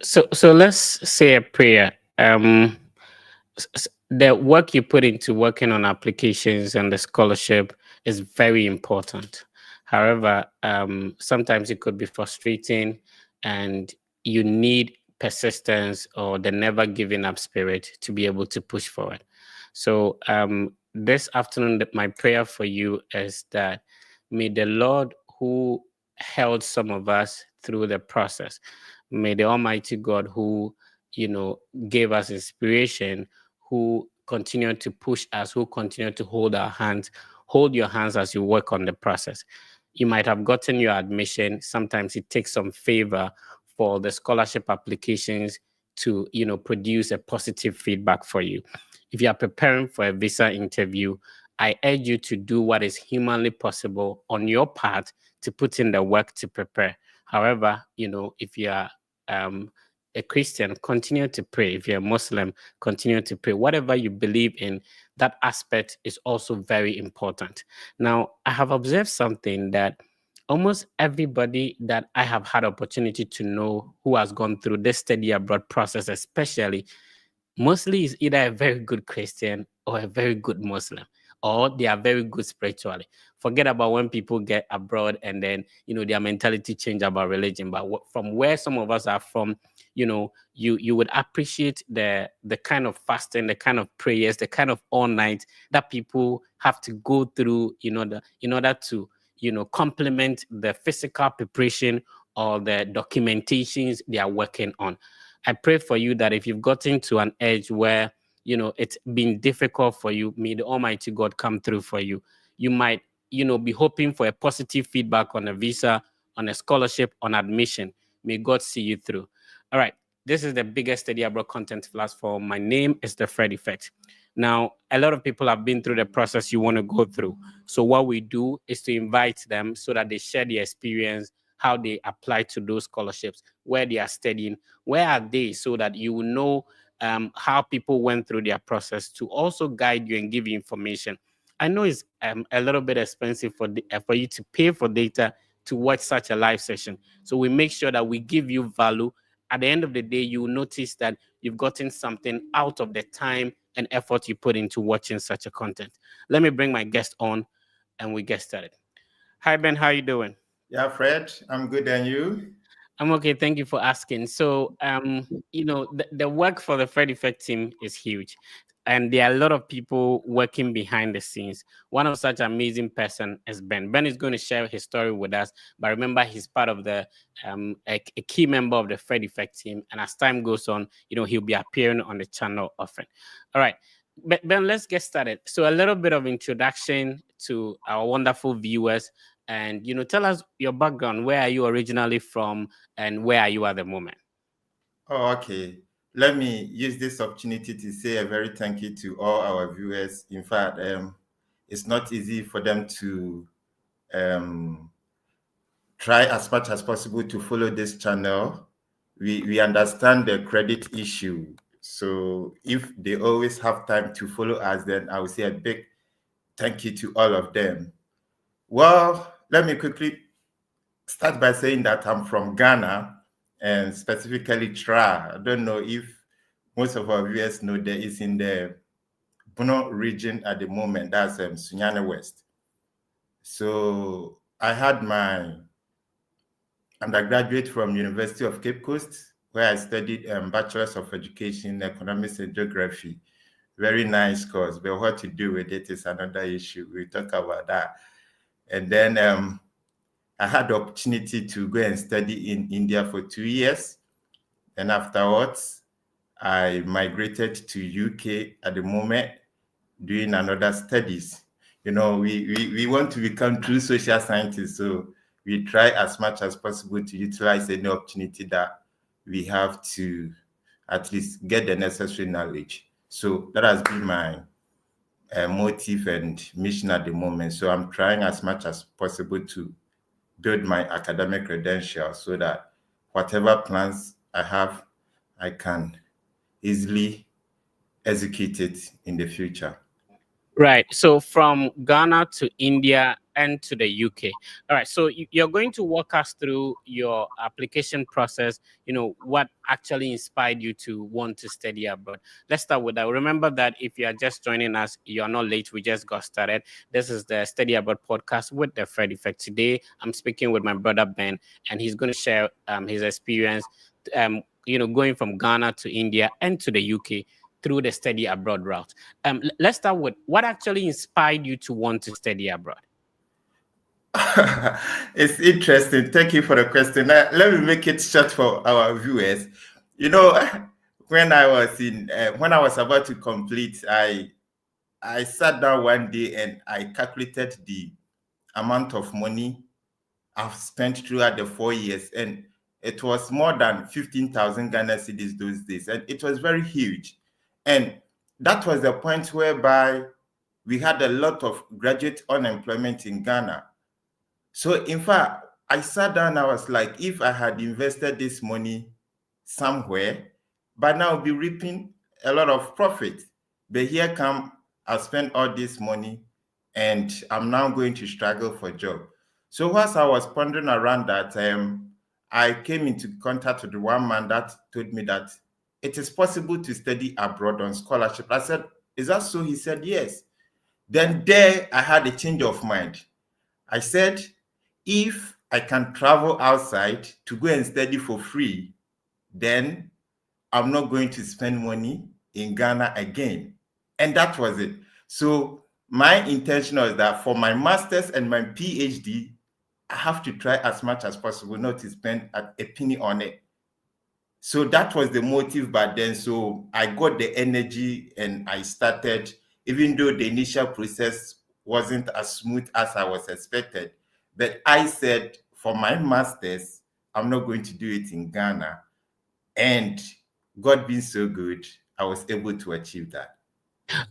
So let's say a prayer. The work you put into working on applications and the scholarship is very important. However, sometimes it could be frustrating, and you need persistence or the never giving up spirit to be able to push forward. So, this afternoon, my prayer for you is that may the Lord, who held some of us through the process, may the Almighty God, who gave us inspiration, who continue to push us, who continue to hold our hands, hold your hands as you work on the process. You might have gotten your admission. Sometimes it takes some favor for the scholarship applications to, produce a positive feedback for you. If you are preparing for a visa interview, I urge you to do what is humanly possible on your part to put in the work to prepare. However, if you are a Christian, continue to pray. If you're a Muslim, continue to pray. Whatever you believe in, that aspect is also very important. Now, I have observed something that almost everybody that I have had opportunity to know who has gone through this study abroad process, especially, mostly is either a very good Christian or a very good Muslim, or they are very good spiritually. Forget about when people get abroad and then, their mentality change about religion. But from where some of us are from, you would appreciate the kind of fasting, the kind of prayers, the kind of all night that people have to go through in order to, complement the physical preparation or the documentations they are working on. I pray for you that if you've gotten to an edge where, it's been difficult for you, may the Almighty God come through for you. You might, be hoping for a positive feedback on a visa, on a scholarship, on admission. May God see you through. All right. This is the biggest study abroad content platform. My name is The Fred Effect. Now, a lot of people have been through the process you want to go through. So what we do is to invite them so that they share their experience, how they apply to those scholarships, where they are studying, where are they, so that you will know how people went through their process, to also guide you and give you information. I know it's a little bit expensive for you to pay for data to watch such a live session. So we make sure that we give you value. At the end of the day, you will notice that you've gotten something out of the time and effort you put into watching such a content. Let me bring my guest on and we get started. Hi, Ben. How are you doing? Yeah, Fred, I'm good, and you? I'm okay. Thank you for asking. So, the work for the Fred Effect team is huge, and there are a lot of people working behind the scenes. One of such amazing person is Ben. Ben is going to share his story with us, but remember, he's part of a key member of the Fred Effect team. And as time goes on, he'll be appearing on the channel often. All right. Ben, let's get started. So, a little bit of introduction to our wonderful viewers, and tell us your background. Where are you originally from, and where are you at the moment? Oh, okay. Let me use this opportunity to say a very thank you to all our viewers. In fact, it's not easy for them to um, try as much as possible to follow this channel. We understand the credit issue. So if they always have time to follow us, then I would say a big thank you to all of them. Well, let me quickly start by saying that I'm from Ghana, and specifically Tra. I don't know if most of our viewers know that it's in the Bono region at the moment. That's Sunyani West. So I had my undergraduate from University of Cape Coast, where I studied Bachelor's of Education, Economics and Geography. Very nice course, but what to do with it is another issue. We'll talk about that. And then I had the opportunity to go and study in India for 2 years. And afterwards, I migrated to UK at the moment, doing another studies. We want to become true social scientists, so we try as much as possible to utilize any opportunity that we have to at least get the necessary knowledge. So that has been my motive and mission at the moment. So I'm trying as much as possible to build my academic credentials so that whatever plans I have, I can easily execute it in the future. Right. So from Ghana to India, and to the UK. All right, so you're going to walk us through your application process, what actually inspired you to want to study abroad. Let's start with that. Remember that if you are just joining us, you're not late. We just got started. This is the Study Abroad podcast with the Fred Effect. Today, I'm speaking with my brother Ben, and he's going to share his experience, going from Ghana to India and to the UK through the study abroad route. Let's start with what actually inspired you to want to study abroad. It's interesting. Thank you for the question. Let me make it short for our viewers. When I was about to complete, I sat down one day and I calculated the amount of money I've spent throughout the 4 years, and it was more than 15,000 Ghana cedis those days, and it was very huge. And that was the point whereby we had a lot of graduate unemployment in Ghana. So in fact, I sat down, I was like, if I had invested this money somewhere, by now I'll be reaping a lot of profit. But here come, I spent all this money and I'm now going to struggle for a job. So whilst I was pondering around that, I came into contact with one man that told me that it is possible to study abroad on scholarship. I said, is that so? He said, yes. Then there I had a change of mind. I said, if I can travel outside to go and study for free, then I'm not going to spend money in Ghana again. And that was it. So my intention was that for my master's and my PhD, I have to try as much as possible not to spend a penny on it. So that was the motive back then. So I got the energy and I started, even though the initial process wasn't as smooth as I was expected. But I said, for my master's, I'm not going to do it in Ghana. And God being so good, I was able to achieve that.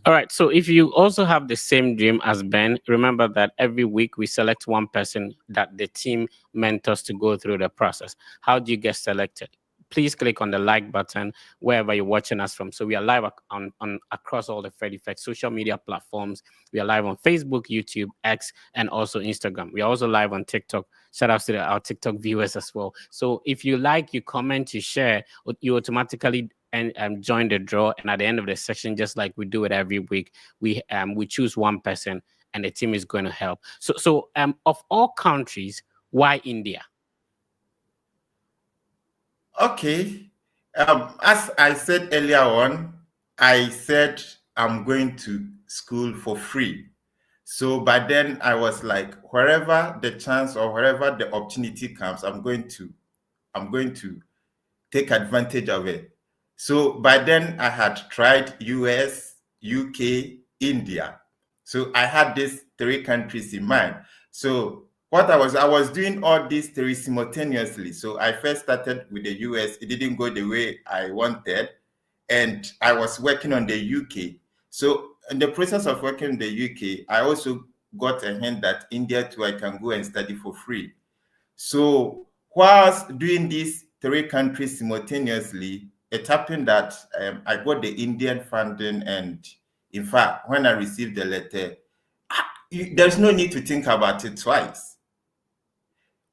All right. So if you also have the same dream as Ben, remember that every week we select one person that the team mentors to go through the process. How do you get selected? Please click on the like button wherever you're watching us from. So we are live on across all the Fred Effect social media platforms. We are live on Facebook, YouTube, X, and also Instagram. We are also live on TikTok. Shout out to our TikTok viewers as well. So if you like, you comment, you share, you automatically and join the draw. And at the end of the session, just like we do it every week, we choose one person and the team is going to help. So of all countries, why India? Okay. As I said earlier on, I said I'm going to school for free. So by then I was like, wherever the chance or wherever the opportunity comes, I'm going to take advantage of it. So by then I had tried US, UK, India. So I had these three countries in mind. So what I was doing all these three simultaneously. So I first started with the US. It didn't go the way I wanted. And I was working on the UK. So in the process of working in the UK, I also got a hint that India too, I can go and study for free. So whilst doing these three countries simultaneously, it happened that I got the Indian funding. And in fact, when I received the letter, there's no need to think about it twice.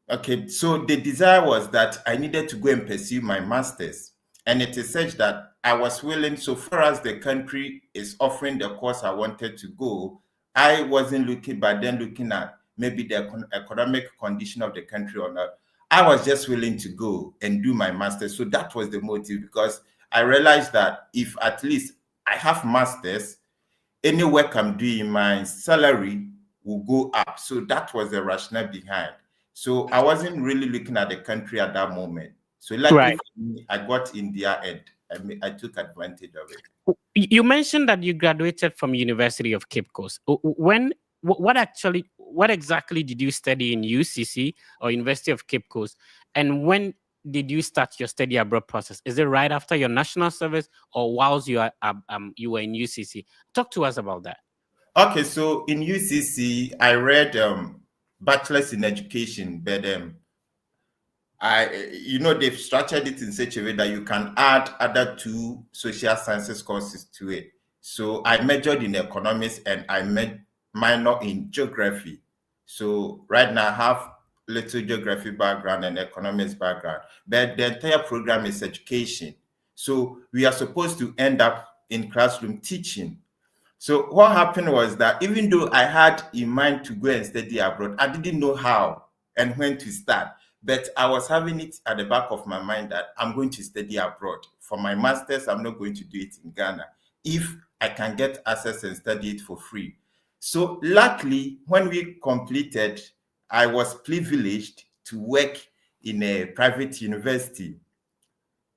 Okay, so the desire was that I needed to go and pursue my master's. And it is such that I was willing, so far as the country is offering the course I wanted to go, I wasn't looking at maybe the economic condition of the country or not. I was just willing to go and do my master's. So that was the motive, because I realized that if at least I have master's, any work I'm doing, my salary will go up. So that was the rationale behind. So I wasn't really looking at the country at that moment. So luckily for me, I got India and I took advantage of it. You mentioned that you graduated from University of Cape Coast. What exactly did you study in UCC or University of Cape Coast? And when did you start your study abroad process? Is it right after your national service or whilst you were in UCC? Talk to us about that. Okay, so in UCC, I read bachelor's in education, but they've structured it in such a way that you can add other two social sciences courses to it. So I majored in economics and I minor in geography. So right now I have little geography background and economics background, but the entire program is education. So we are supposed to end up in classroom teaching. So what happened was that even though I had in mind to go and study abroad, I didn't know how and when to start. But I was having it at the back of my mind that I'm going to study abroad. For my master's, I'm not going to do it in Ghana. If I can get access and study it for free. So luckily, when we completed, I was privileged to work in a private university.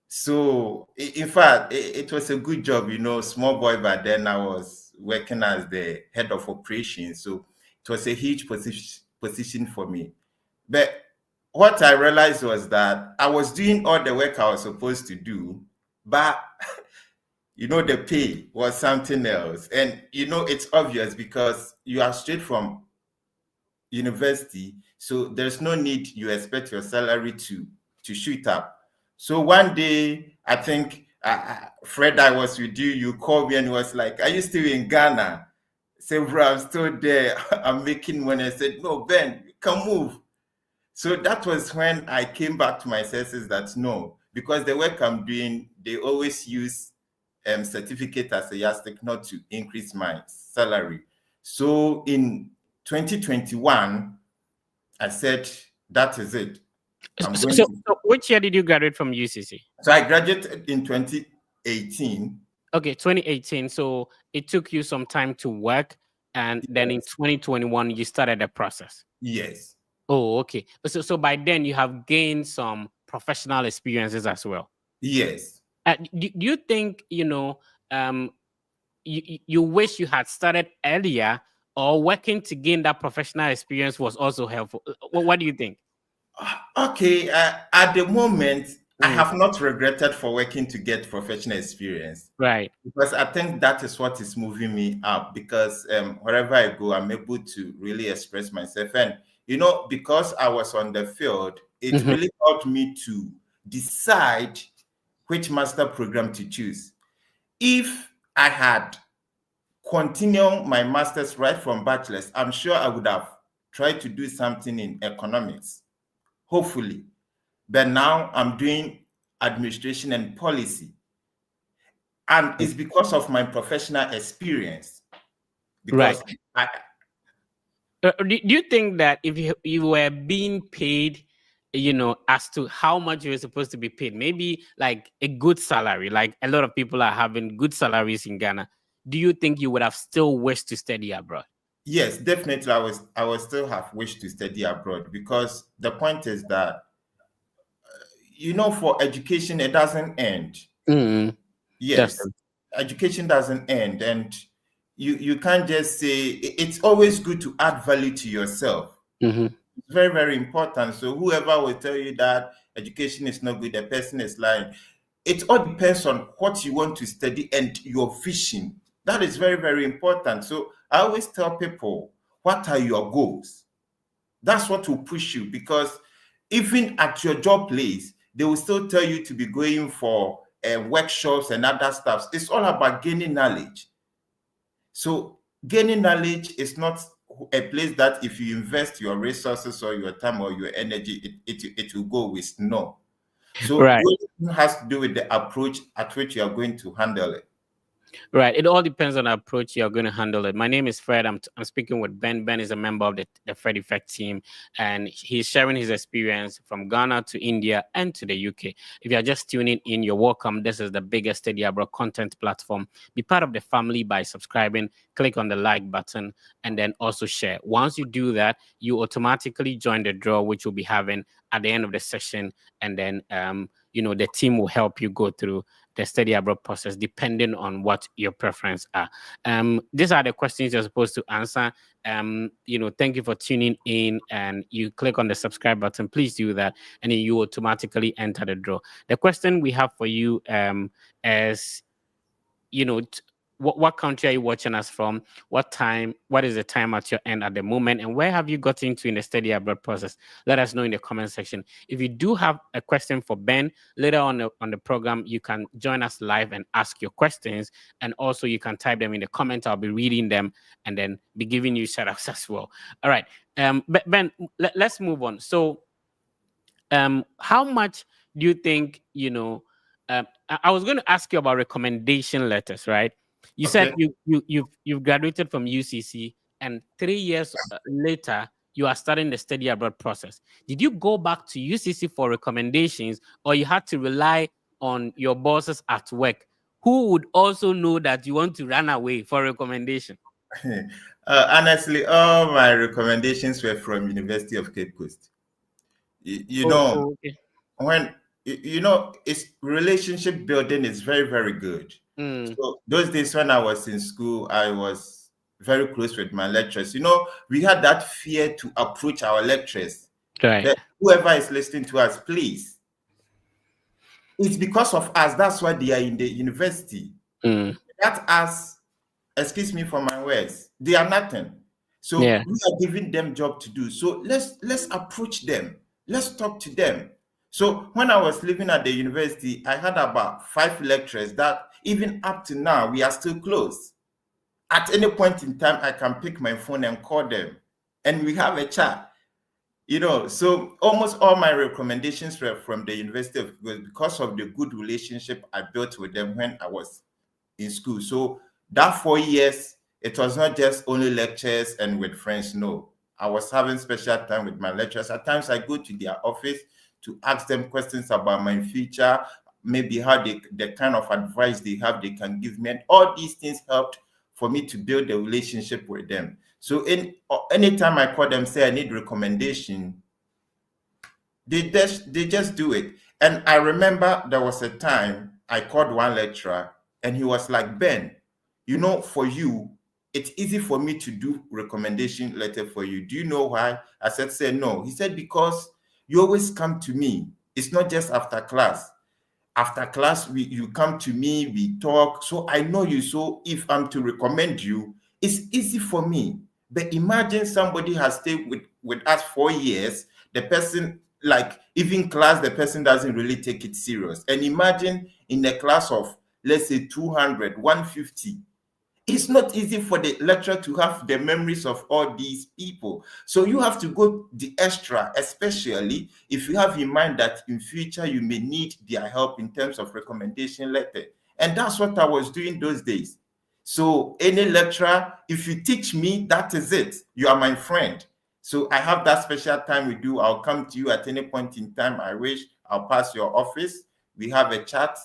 So, in fact, it was a good job, small boy, but then I was working as the head of operations. So, it was a huge position for me. But what I realized was that I was doing all the work I was supposed to do, but the pay was something else. And it's obvious because you are straight from university, so there's no need you expect your salary to shoot up. So one day, I think, Fred, I was with you. You called me and was like, "Are you still in Ghana?" I said, "Bro, I'm still there. I'm making money." I said, "No, Ben, you can move." So that was when I came back to my senses that no, because the work I'm doing, they always use certificate as a yardstick not to increase my salary. So in 2021, I said, that is it. So which year did you graduate from UCC? So I graduated in 2018. Okay, 2018. So it took you some time to work, and then in 2021 you started the process. Yes. Oh, okay. So by then you have gained some professional experiences as well. Yes. Do you think you wish you had started earlier, or working to gain that professional experience was also helpful? What do you think? Okay. At the moment, I have not regretted for working to get professional experience. Right. Because I think that is what is moving me up. Because wherever I go, I'm able to really express myself. And because I was on the field, it really helped me to decide which master program to choose. If I had continued my master's right from bachelor's, I'm sure I would have tried to do something in economics, hopefully. But now I'm doing administration and policy. And it's because of my professional experience. Because right. Do you think that if you were being paid, as to how much you were supposed to be paid, maybe like a good salary, like a lot of people are having good salaries in Ghana, do you think you would have still wished to study abroad? Yes, definitely. I would still have wished to study abroad, because the point is that for education it doesn't end. Yes, Definitely. education doesn't end, and you can't just say it's always good to add value to yourself. It's very, very important. So whoever will tell you that education is not good, the person is lying. It all depends on what you want to study and your vision. That is very, very important. So I always tell people, what are your goals? That's what will push you, because even at your job place, they will still tell you to be going for workshops and other stuff. It's all about gaining knowledge. So gaining knowledge is not a place that if you invest your resources or your time or your energy, it will go with. No. So Right. it has to do with the approach at which you are going to handle it. Right. It all depends on the approach you're going to handle it. My name is Fred. I'm speaking with Ben. Ben is a member of the Fred Effect team, and he's sharing his experience from Ghana to India and to the UK. If you're just tuning in, you're welcome. This is the biggest study abroad content platform. Be part of the family by subscribing, click on the like button, and then also share. Once you do that, you automatically join the draw, which we'll be having at the end of the session. And then, the team will help you go through the study abroad process depending on what your preference are. These are the questions you're supposed to answer. Thank you for tuning in, and you click on the subscribe button. Please do that, and then you automatically enter the draw. The question we have for you is, what country are you watching us from? What is the time at your end at the moment? And where have you got into in the study abroad process? Let us know in the comment section. If you do have a question for Ben, later on the program, you can join us live and ask your questions. And also you can type them in the comments. I'll be reading them and then be giving you shout outs as well. All right. But Ben, let's move on. So, how much do you think, I was going to ask you about recommendation letters, right? You said Okay. you've graduated from UCC, and 3 years later you are starting the study abroad process. Did you go back to UCC for recommendations, or you had to rely on your bosses at work, who would also know that you want to run away for recommendation? Honestly, all my recommendations were from University of Cape Coast. You Oh, know, oh, okay. when it's relationship building is very, very good. Mm, So those days when I was in school, I was very close with my lecturers. We had that fear to approach our lecturers. right. But whoever is listening to us, please, it's because of us. That's why they are in the university. Mm, That us, excuse me for my words, they are nothing. So yeah. we are giving them job to do. So let's approach them. Let's talk to them. So when I was living at the university, I had about 5 lecturers that even up to now we are still close. At any point in time, I can pick my phone and call them, and we have a chat. So almost all my recommendations were from the University of because of the good relationship I built with them when I was in school. So that 4 years, it was not just only lectures and with friends. No, I was having special time with my lecturers. At times, I go to their office to ask them questions about my future, maybe how the kind of advice they have, they can give me, and all these things helped for me to build a relationship with them. So anytime I call them, say I need recommendation, they just do it. And I remember there was a time I called one lecturer and he was like, Ben, for you, it's easy for me to do recommendation letter for you. Do you know why? I said, say no. He said, because you always come to me. It's not just after class. After class, you come to me, we talk. So I know you. So if I'm to recommend you, it's easy for me. But imagine somebody has stayed with us 4 years. The person, like even class, the person doesn't really take it serious. And imagine in a class of, let's say 200, 150, it's not easy for the lecturer to have the memories of all these people. So you have to go the extra, especially if you have in mind that in future you may need their help in terms of recommendation letter. And that's what I was doing those days. So any lecturer, if you teach me, that is it. You are my friend. So I have that special time with you. I'll come to you at any point in time I wish. I'll pass your office. We have a chat.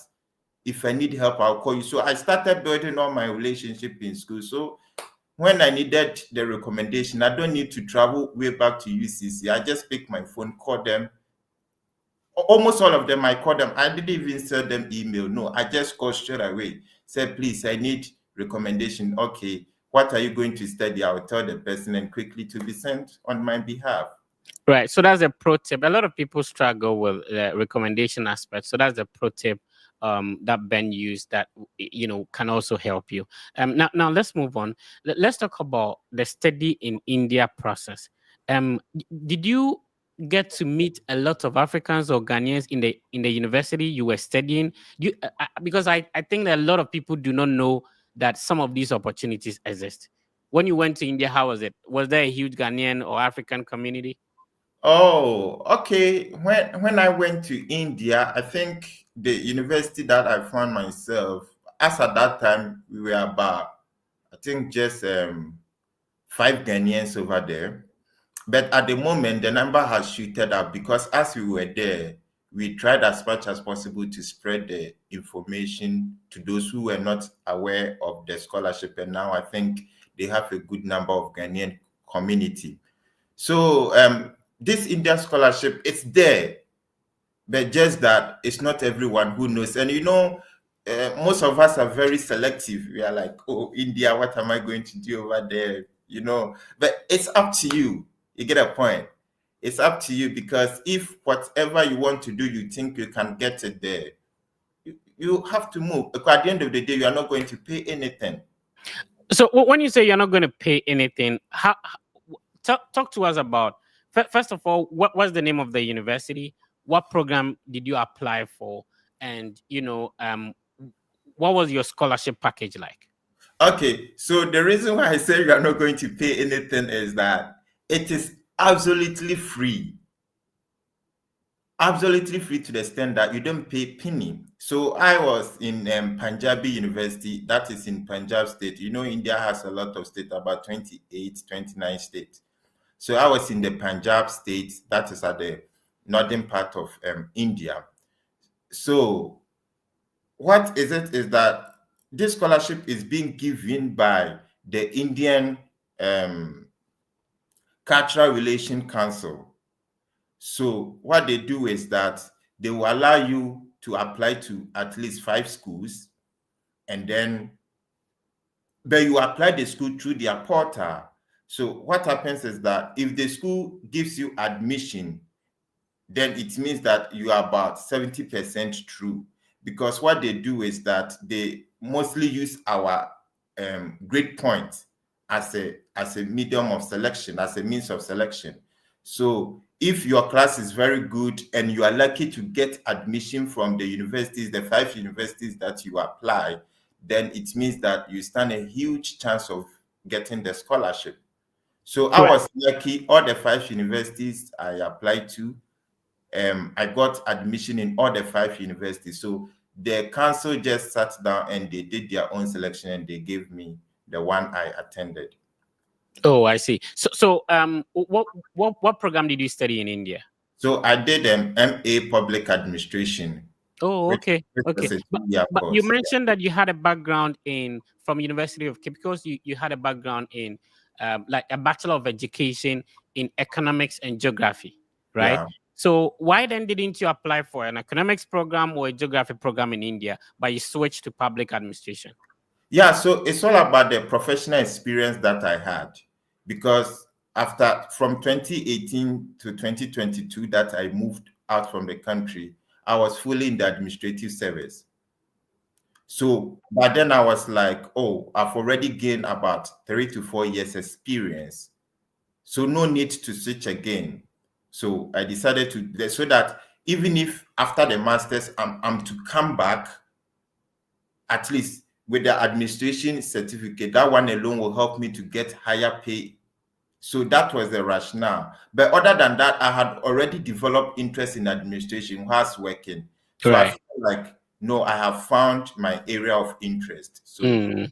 If I need help, I'll call you. So I started building all my relationship in school. So when I needed the recommendation, I don't need to travel way back to UCC. I just pick my phone, call them. Almost all of them, I call them. I didn't even send them email. No, I just call straight away. Say, please, I need recommendation. Okay, what are you going to study? I'll tell the person and quickly to be sent on my behalf. Right. So that's a pro tip. A lot of people struggle with the recommendation aspect. So that's the pro tip that Ben used that can also help you. Now let's move on. Let's talk about the study in India process. Did you get to meet a lot of Africans or Ghanaians in the university you were studying? Because I think that a lot of people do not know that some of these opportunities exist. When you went to India, how was it? Was there a huge Ghanaian or African community? Oh, okay. When I went to India, I think the university that I found myself, as at that time, we were about, I think, just 5 Ghanaians over there. But at the moment, the number has shooted up because as we were there, we tried as much as possible to spread the information to those who were not aware of the scholarship. And now I think they have a good number of Ghanaian community. So this India scholarship, it's there, but just that it's not everyone who knows. And most of us are very selective. We are like, oh, India, what am I going to do over there? But it's up to you. You get a point. It's up to you because if whatever you want to do, you think you can get it there, you have to move. Because at the end of the day, you are not going to pay anything. So when you say you're not going to pay anything, talk to us about first of all, what's the name of the university? What program did you apply for? And what was your scholarship package like? Okay, so the reason why I say you are not going to pay anything is that it is Absolutely free. Absolutely free to the extent that you don't pay penny. So I was in Punjabi University, that is in Punjab state. You know, India has a lot of states, about 28, 29 states. So I was in the Punjab state, that is at the northern part of India. So what is it is that this scholarship is being given by the Indian um, Cultural Relation Council. So what they do is that they will allow you to apply to at least 5 schools, and then but you apply the school through their portal. So what happens is that if the school gives you admission, then it means that you are about 70% true. Because what they do is that they mostly use our grade point as a medium of selection, as a means of selection. So if your class is very good and you are lucky to get admission from the universities, the 5 universities that you apply, then it means that you stand a huge chance of getting the scholarship. So I Right. was lucky, all the 5 universities I applied to, I got admission in all the 5 universities. So the council just sat down and they did their own selection and they gave me the one I attended. Oh, I see. What program did you study in India? So I did an MA Public Administration, Oh, which, okay, which okay. was a But 2 year but you course. mentioned that you had a background in from University of Cape, because you had a background in like a Bachelor of Education in Economics and Geography, right? Yeah. So why then didn't you apply for an economics program or a geography program in India, but you switched to public administration? Yeah, so it's all about the professional experience that I had, because after from 2018 to 2022 that I moved out from the country, I was fully in the administrative service. So, but then I was like, oh, I've already gained about 3 to 4 years experience. So no need to switch again. So I decided to, so that even if after the master's I'm to come back, at least with the administration certificate, that one alone will help me to get higher pay. So that was the rationale. But other than that, I had already developed interest in administration whilst working. So I Right. feel like, no, I have found my area of interest. So Mm.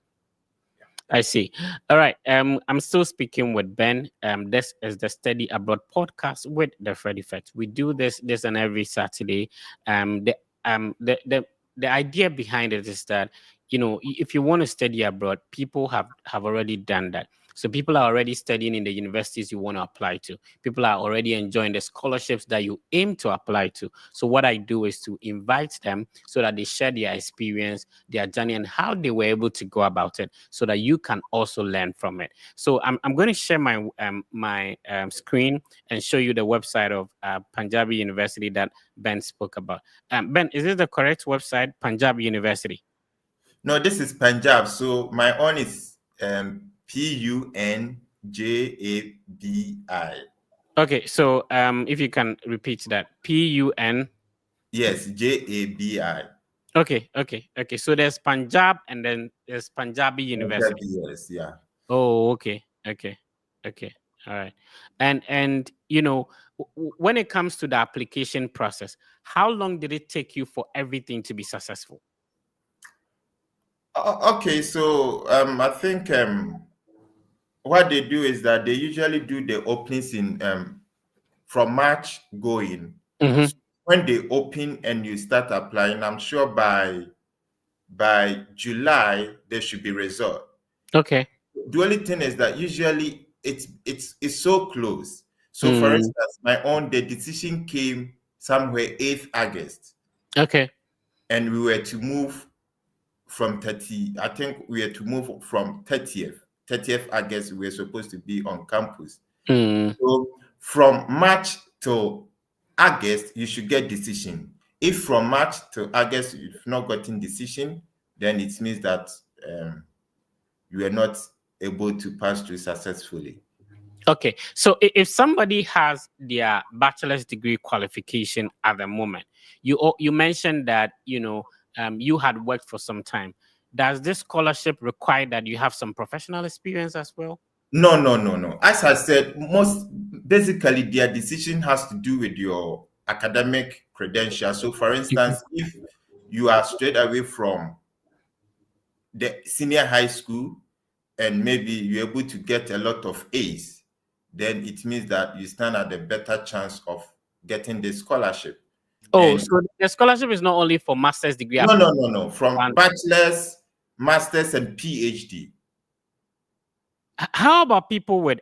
I see. All right. I'm still speaking with Ben. This is the Study Abroad podcast with the Fred Effect. We do this and every Saturday. Um, the um the idea behind it is that, if you want to study abroad, people have already done that. So people are already studying in the universities you want to apply to. People are already enjoying the scholarships that you aim to apply to. So what I do is to invite them so that they share their experience, their journey, and how they were able to go about it, so that you can also learn from it. So I'm going to share my screen and show you the website of Punjabi University that Ben spoke about. Ben, is this the correct website, Punjabi University? no, this is Punjab. So my own is PUNJABI. Okay, so if you can repeat that, PUN. Yes, JABI. Okay. So there's Punjab and then there's Punjabi Punjab, University. yes, yeah. Oh, okay. All right. And when it comes to the application process, how long did it take you for everything to be successful? Okay, so I think what they do is that they usually do the openings in from March going. Mm-hmm. So when they open and you start applying, I'm sure by July there should be result. Okay. The only thing is that usually it's so close. So for Mm, instance, my own the decision came somewhere 8th August, okay. and we were to move from 30, I think we had to move from 30th August, we were supposed to be on campus. Mm, So from March to August, you should get decision. If from March to August you've not gotten decision, then it means that you are not able to pass through successfully. okay. So if somebody has their bachelor's degree qualification at the moment, you mentioned that you had worked for some time. Does this scholarship require that you have some professional experience as well? No, no, no, no. As I said, most basically their decision has to do with your academic credentials. So, for instance, if you are straight away from the senior high school and maybe you're able to get a lot of A's, then it means that you stand at a better chance of getting the scholarship. Oh, And so the scholarship is not only for master's degree no, no, applicants. no, no. From bachelor's, master's, and PhD. How about people with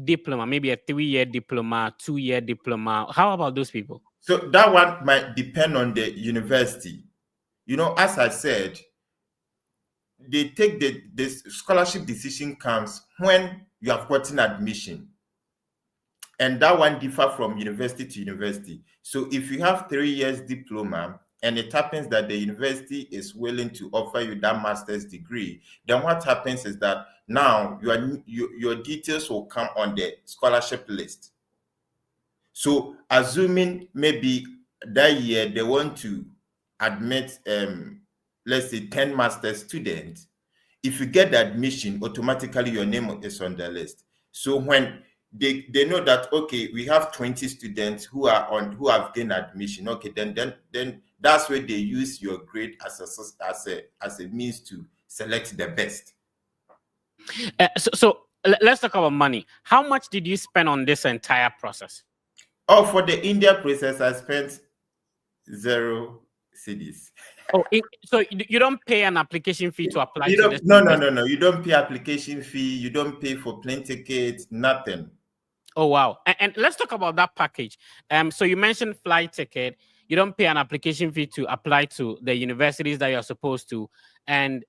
diploma, maybe a 3-year diploma, 2-year diploma? How about those people? So that one might depend on the university. You know, as I said, they take the scholarship decision comes when you have gotten admission. And that one differ from university to university. So if you have 3 years diploma and it happens that the university is willing to offer you that master's degree, then what happens is that now your details will come on the scholarship list. So assuming maybe that year they want to admit let's say 10 master students, if you get the admission, automatically your name is on the list. So when they know that okay, we have 20 students who have gained admission, okay, then that's where they use your grade as a means to select the best. So let's talk about money. How much did you spend on this entire process? Oh, for the India process, I spent 0 cedis. Oh, so you don't pay an application fee to apply You to don't, this? no. You don't pay application fee. You don't pay for plane tickets. Nothing. Oh, wow. And let's talk about that package. So you mentioned flight ticket. You don't pay an application fee to apply to the universities that you're supposed to, and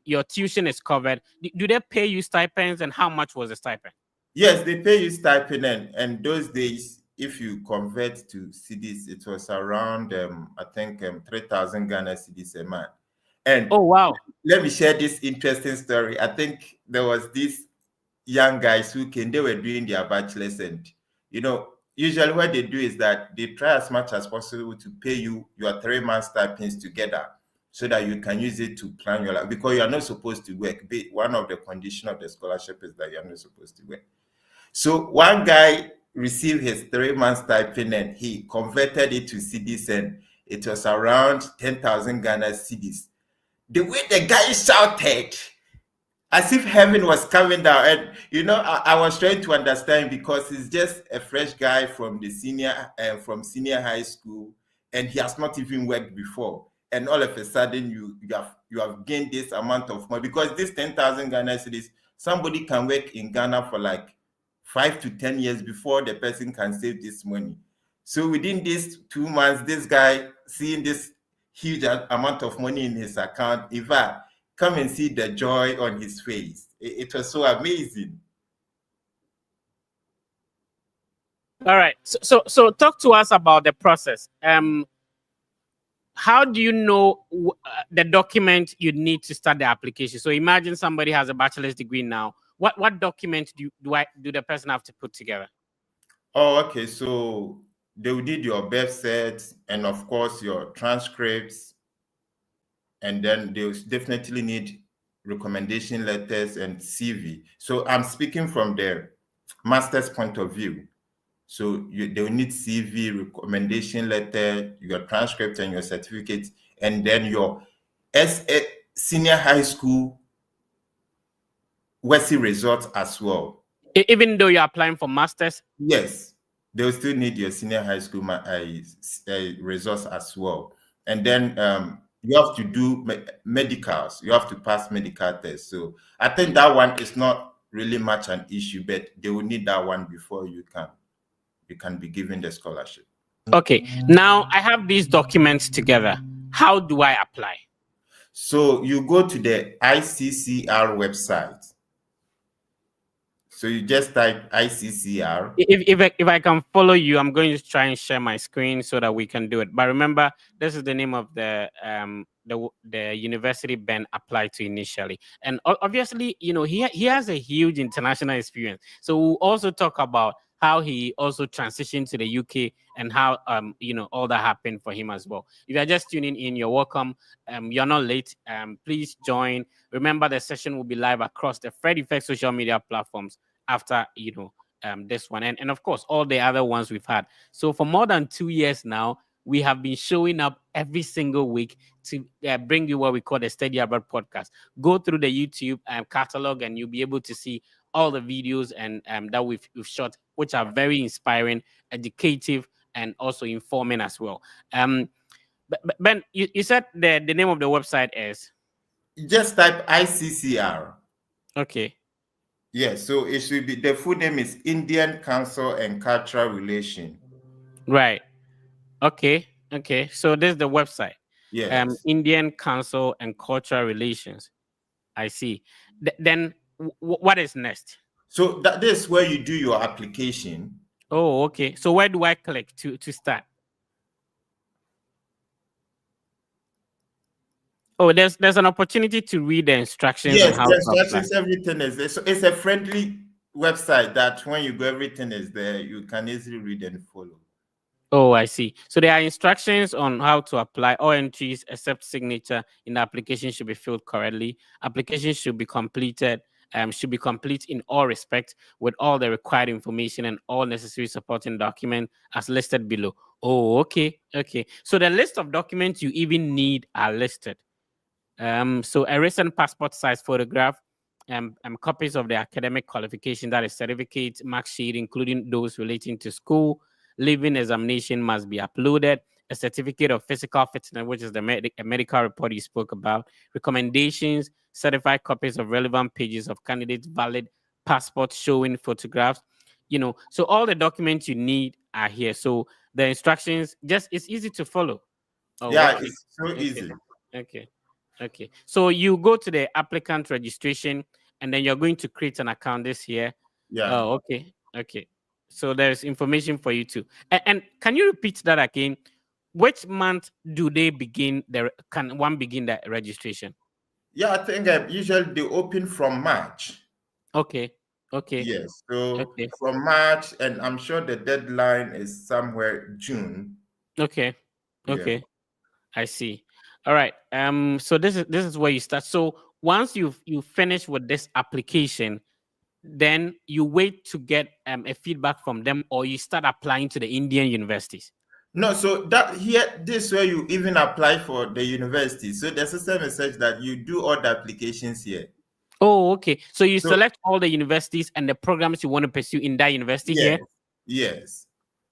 your tuition is covered. Do they pay you stipends, and how much was the stipend? Yes, they pay you stipend, and those days, if you convert to cedis, it was around I think 3,000 Ghana cedis a month. And oh, wow. Let me share this interesting story. I think there was these young guys who came, they were doing their bachelor's, and you know, usually what they do is that they try as much as possible to pay you your 3 month stipends together so that you can use it to plan your life, because you are not supposed to work. One of the conditions of the scholarship is that you are not supposed to work. So one guy received his 3 month stipend and he converted it to cedis, and it was around 10,000 Ghana cedis. The way the guy shouted, as if heaven was coming down. And you know, I was trying to understand, because he's just a fresh guy from the senior high school, and he has not even worked before. And all of a sudden, you have gained this amount of money, because this 10,000 Ghana cedis, somebody can work in Ghana for like 5 to 10 years before the person can save this money. So within these 2 months, this guy seeing this huge amount of money in his account, in fact, come and see the joy on his face. It was so amazing. All right. So talk to us about the process. How do you know the document you need to start the application? So imagine somebody has a bachelor's degree now. What document do the person have to put together? Oh, okay. So they will need your birth cert and of course your transcripts, and then they will definitely need recommendation letters and CV. So I'm speaking from the master's point of view. So they will need CV, recommendation letter, your transcript, and your certificate, and then your senior high school WESI results as well. Even though you're applying for masters? Yes, they will still need your senior high school results as well. And then you have to do medicals. You have to pass medical tests. So I think that one is not really much an issue, but they will need that one before you can be given the scholarship. Okay, now I have these documents together. How do I apply? So you go to the ICCR website. So you just type ICCR. If I can follow you, I'm going to try and share my screen so that we can do it. But remember, this is the name of the university Ben applied to initially, and obviously, you know, he has a huge international experience. So we'll also talk about how he also transitioned to the UK and how all that happened for him as well. If you're just tuning in, you're welcome. You're not late. Please join. Remember, the session will be live across the Fred Effect social media platforms after this one, and of course all the other ones we've had. So for more than 2 years now, we have been showing up every single week to bring you what we call the Steady Abroad podcast. Go through the YouTube catalog and you'll be able to see all the videos and that we've shot, which are very inspiring, educative, and also informing as well. Ben, you said the name of the website is? Just type ICCR. Okay. Yes, so it should be, the full name is Indian Council and Cultural Relation. Right. Okay. So this is the website. Yes. Indian Council and Cultural Relations. I see. Then what is next? So this is where you do your application. Oh, okay. So where do I click to start? Oh, there's an opportunity to read the instructions on Yes, how the to apply. instructions, everything is there. So it's a friendly website that when you go, everything is there. You can easily read and follow. Oh, I see. So there are instructions on how to apply. All entries except signature in the application should be filled correctly. Application should be completed. Should be complete in all respects with all the required information and all necessary supporting document as listed below. Oh, okay. So the list of documents you even need are listed. So a recent passport size photograph, copies of the academic qualification, that is certificate, mark sheet, including those relating to school, leaving examination must be uploaded, a certificate of physical fitness, which is the medical report you spoke about, recommendations, certified copies of relevant pages of candidates' valid passport showing photographs. So all the documents you need are here. So the instructions, it's easy to follow. Oh, Yeah, okay. it's so easy. Okay. So you go to the applicant registration and then you're going to create an account this here. Yeah. Oh, okay. So there's information for you too. And can you repeat that again? Which month do they begin can one begin the registration? Yeah, I think usually they open from March. Okay. Yes. So Okay. from March, and I'm sure the deadline is somewhere June. Okay. Yeah. I see. All right. So this is where you start. So once you finish with this application, then you wait to get a feedback from them, or you start applying to the Indian universities. No, so that here, this where you even apply for the university. So the system is such that you do all the applications here. Oh, okay. So you So select all the universities and the programs you want to pursue in that university yes, here. yes.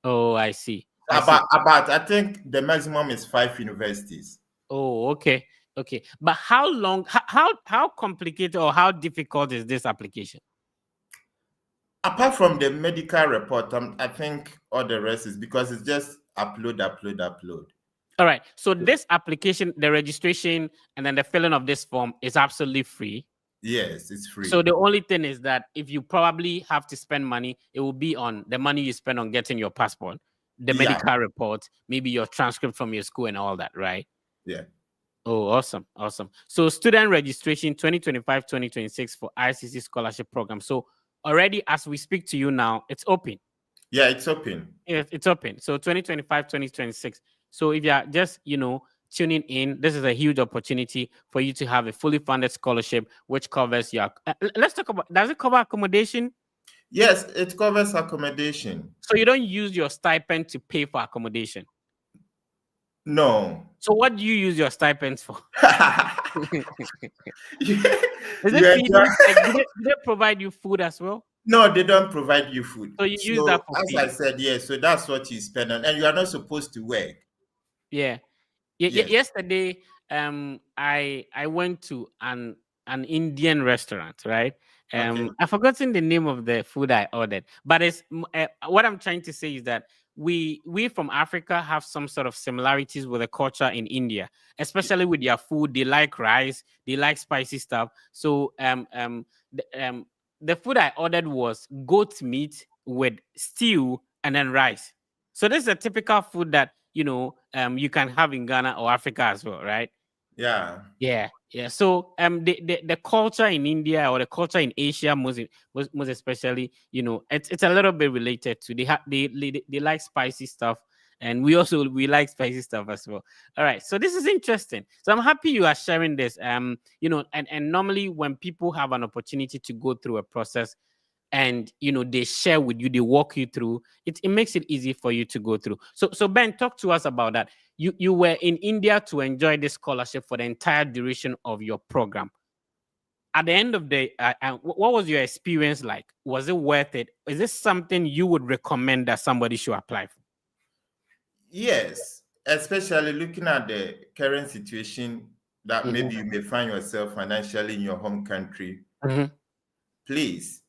Oh, I see. About I think the maximum is 5 universities. Oh, okay. But how long? How complicated or how difficult is this application? Apart from the medical report, I think all the rest is because it's just upload. All right. So this application, the registration, and then the filling of this form is absolutely free. Yes, it's free. So the only thing is that if you probably have to spend money, it will be on the money you spend on getting your passport, the medical report, maybe your transcript from your school and all that, right? Yeah. Oh, awesome. So student registration 2025-2026 for ICC scholarship program. So already as we speak to you now, it's open. Yeah, it's open. Yes, it's open. So 2025-2026. So if you're just, tuning in, this is a huge opportunity for you to have a fully funded scholarship, which covers your, let's talk about, does it cover accommodation? Yes, it covers accommodation. So you don't use your stipend to pay for accommodation? No. So what do you use your stipends for? Is it do they provide you food as well? No, they don't provide you food. So you use that for as I said, yes. So that's what you spend on, and you are not supposed to work. Yeah. Yesterday, I went to an Indian restaurant, right? Okay. I've forgotten the name of the food I ordered, but it's what I'm trying to say is that we from Africa have some sort of similarities with the culture in India, especially with their food. They like rice, they like spicy stuff. So the food I ordered was goat meat with stew and then rice. So this is a typical food that you can have in Ghana or Africa as well, right? Yeah. Yeah. Yeah. So the culture in India or the culture in Asia most especially, it's a little bit related to they like spicy stuff, and we like spicy stuff as well. All right. So this is interesting. So I'm happy you are sharing this. And normally when people have an opportunity to go through a process and they share with you, they walk you through it makes it easy for you to go through. So Ben, talk to us about that. You were in India to enjoy this scholarship for the entire duration of your program. At the end of the day, what was your experience like? Was it worth it? Is this something you would recommend that somebody should apply for? Yes, especially looking at the current situation that Mm-hmm. maybe you may find yourself financially in your home country. Mm-hmm. Please,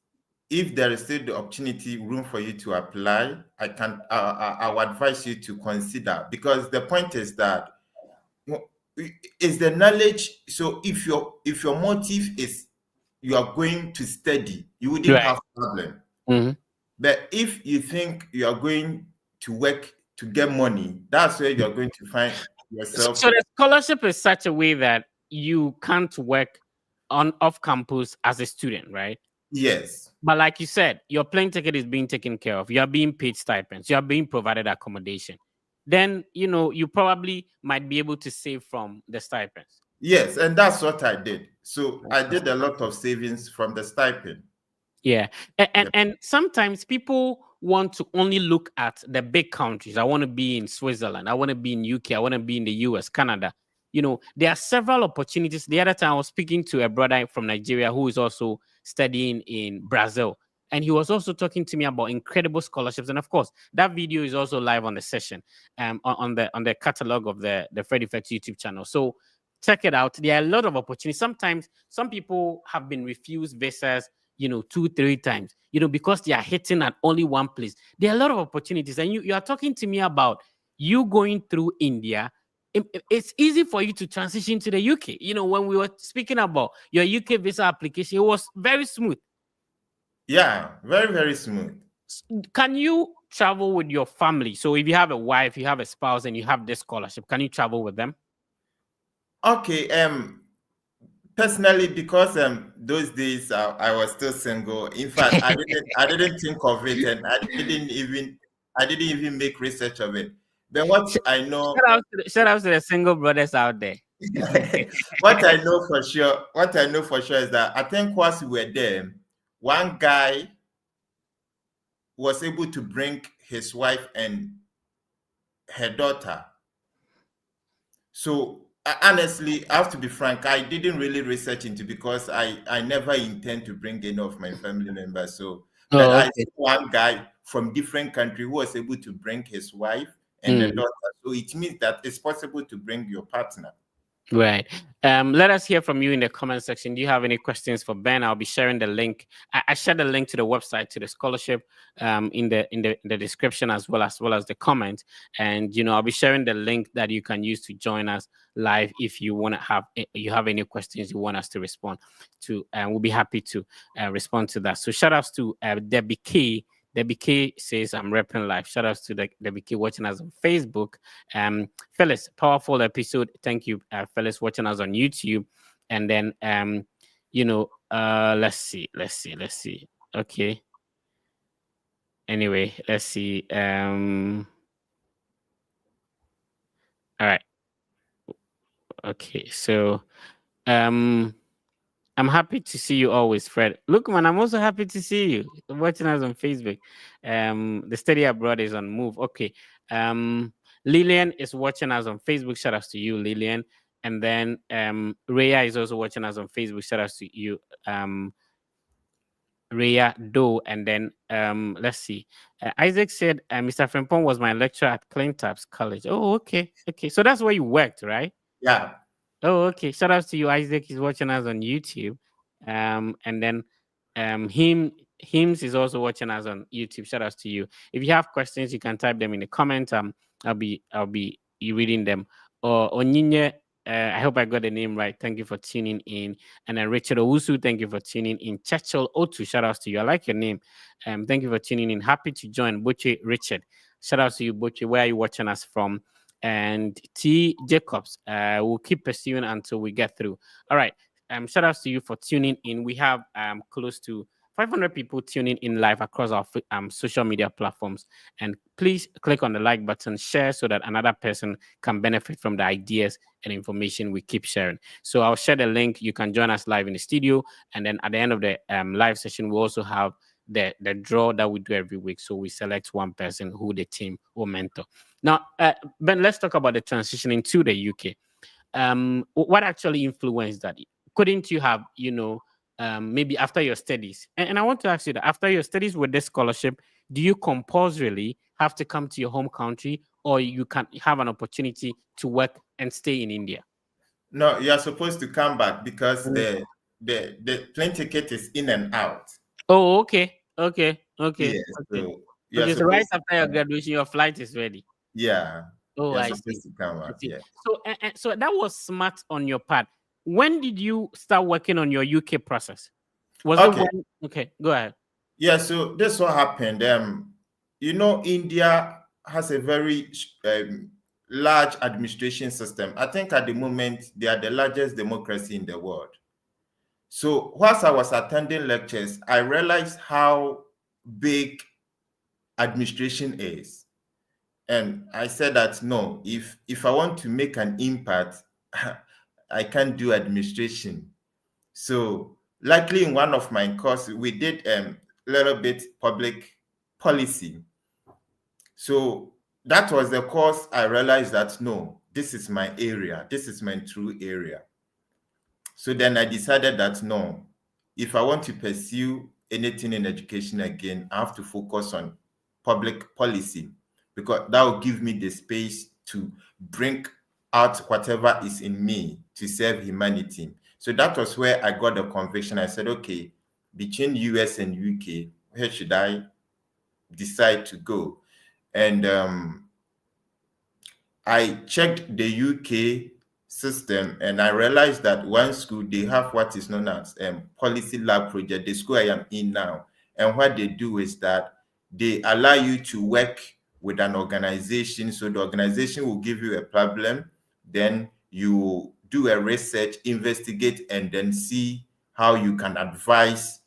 if there is still the opportunity room for you to apply, I would advise you to consider, because the point is that is the knowledge. So if your motive is you are going to study, you wouldn't Right. have problem. Mm-hmm. But if you think you are going to work to get money, that's where you are going to find yourself. So the scholarship is such a way that you can't work on off campus as a student, right? Yes. But like you said, your plane ticket is being taken care of. You are being paid stipends. You are being provided accommodation. Then, you probably might be able to save from the stipends. Yes, and that's what I did. So I did a lot of savings from the stipend. Yeah. And, Yep. and sometimes people want to only look at the big countries. I want to be in Switzerland. I want to be in UK. I want to be in the US, Canada. There are several opportunities. The other time I was speaking to a brother from Nigeria who is also studying in Brazil. And he was also talking to me about incredible scholarships. And of course, that video is also live on the session, on the catalog of the Fred Effects YouTube channel. So check it out. There are a lot of opportunities. Sometimes some people have been refused visas 2-3 times, because they are hitting at only one place. There are a lot of opportunities. And you are talking to me about you going through India. It's easy for you to transition to the UK. When we were speaking about your UK visa application, it was very smooth. Yeah, very, very smooth. Can you travel with your family? So if you have a wife, you have a spouse, and you have this scholarship, can you travel with them? Okay. Personally, because those days I was still single. In fact, I didn't think of it, and I didn't even make research of it. But what I know, Shout out to the single brothers out there. what I know for sure is that I think once we were there, one guy was able to bring his wife and her daughter. So honestly, I have to be frank, I didn't really research into, because I never intend to bring any of my family members. So, but Oh, I okay. see one guy from different country who was able to bring his wife and the Mm. daughter. So it means that it's possible to bring your partner. Right. Let us hear from you in the comment section. Do you have any questions for Ben? I'll be sharing the link. I shared the link to the website, to the scholarship, in the description, as well as the comment. And I'll be sharing the link that you can use to join us live if you want to you have any questions you want us to respond to, and we'll be happy to respond to that. So shout outs to Debbie K. Debbie K says, I'm repping live. Shout outs to Debbie K watching us on Facebook. Phyllis, powerful episode. Thank you, Phyllis, watching us on YouTube. And then, let's see. Okay. Anyway, let's see. All right. Okay. So, I'm happy to see you always, Fred. Look, man, I'm also happy to see you watching us on Facebook. The study abroad is on move. Okay. Lillian is watching us on Facebook. Shout out to you, Lillian. And then Rhea is also watching us on Facebook. Shout out to you, Rhea Doe. And then let's see. Isaac said Mr. Frimpong was my lecturer at Clintabs College. Oh, okay. Okay. So that's where you worked, right? Yeah. Oh, okay. Shout out to you, Isaac. He's watching us on YouTube. And then Hims is also watching us on YouTube. Shout out to you. If you have questions, you can type them in the comment. I'll be reading them. Or Onyinye, I hope I got the name right. Thank you for tuning in. And then Richard Owusu, thank you for tuning in. Chachel Otu, shout out to you. I like your name. Thank you for tuning in. Happy to join. Boche Richard. Shout out to you, Boche. Where are you watching us from? and T Jacobs. We'll keep pursuing until we get through. All right. Shout outs to you for tuning in. We have close to 500 people tuning in live across our social media platforms. And please click on the like button, share so that another person can benefit from the ideas and information we keep sharing. So I'll share the link. You can join us live in the studio. And then at the end of the live session, we also have the draw that we do every week. So we select one person who the team will mentor. Now, Ben, let's talk about the transition into the UK. What actually influenced that? Couldn't you have, maybe after your studies? And I want to ask you that after your studies with this scholarship, do you compulsorily have to come to your home country, or you can have an opportunity to work and stay in India? No, you are supposed to come back because the plane ticket is in and out. Oh, okay. Okay. Yes, Okay. so So right after your graduation, your flight is ready. Yeah. Oh, You're I supposed see. to come out. Yeah. So that was smart on your part. When did you start working on your UK process? Was it when? Okay, go ahead. Yeah, so this what happened. India has a very large administration system. I think at the moment they are the largest democracy in the world. So whilst I was attending lectures, I realized how big administration is. And I said that no, if I want to make an impact, I can't do administration. So likely in one of my courses, we did a little bit public policy. So that was the course I realized that no, this is my area. This is my true area. So then I decided that no, if I want to pursue anything in education again, I have to focus on public policy because that will give me the space to bring out whatever is in me to serve humanity. So that was where I got the conviction. I said, okay, between US and UK, where should I decide to go? And I checked the UK system and I realized that one school, they have what is known as policy lab project, the school I am in now. And what they do is that they allow you to work with an organization. So the organization will give you a problem, then you do a research, investigate, and then see how you can advise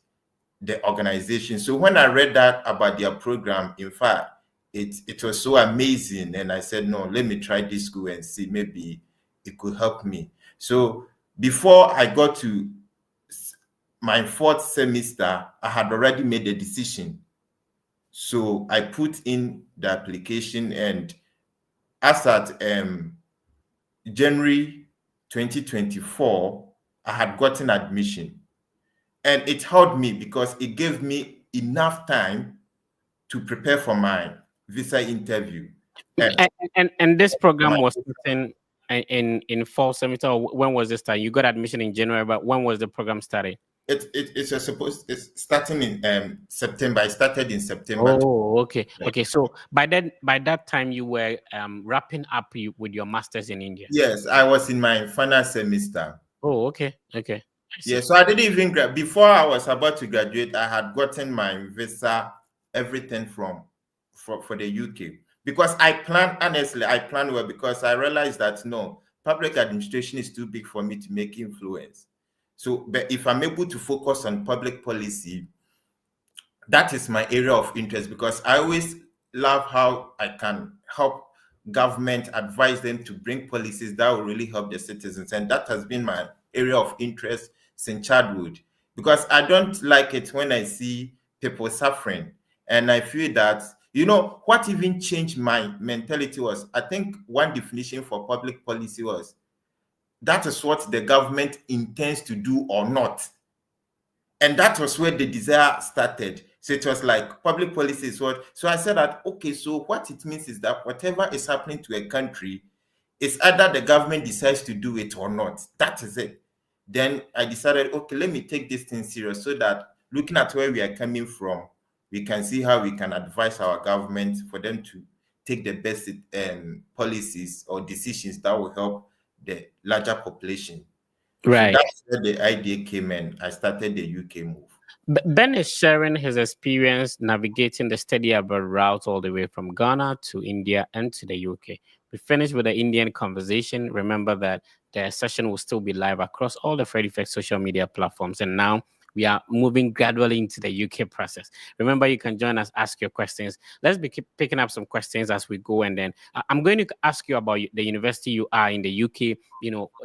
the organization. So when I read that about their program, in fact, it was so amazing. And I said, no, let me try this school and see, maybe it could help me. So before I got to my fourth semester, I had already made a decision. So I put in the application, and as at January 2024, I had gotten admission. And it helped me because it gave me enough time to prepare for my visa interview. And this program was in fall semester. Or when was this start? You got admission in January, but when was the program started? It's starting in September. I started in September. Oh, okay. Yeah. Okay. So by that time you were wrapping up with your masters in India. Yes, I was in my final semester. Oh, okay. Yeah, so I didn't even before I was about to graduate, I had gotten my visa, everything for the UK. Because I planned well, because I realized that no, public administration is too big for me to make influence. So, but if I'm able to focus on public policy, that is my area of interest, because I always love how I can help government, advise them to bring policies that will really help the citizens. And that has been my area of interest since childhood, because I don't like it when I see people suffering. And I feel that, what even changed my mentality was, I think one definition for public policy was, that is what the government intends to do or not. And that was where the desire started. So it was like public policy is what. So I said that, okay, so what it means is that whatever is happening to a country, it's either the government decides to do it or not. That is it. Then I decided, okay, let me take this thing serious, so that looking at where we are coming from, we can see how we can advise our government for them to take the best policies or decisions that will help the larger population. Right. So that's where the idea came, and I started the UK move. Ben is sharing his experience navigating the study abroad route all the way from Ghana to India and to the UK. we finish with the Indian conversation. Remember that the session will still be live across all the Fred Effect social media platforms. And now we are moving gradually into the UK process. Remember, you can join us, ask your questions. Let's be keep picking up some questions as we go. And then I'm going to ask you about the university you are in the UK,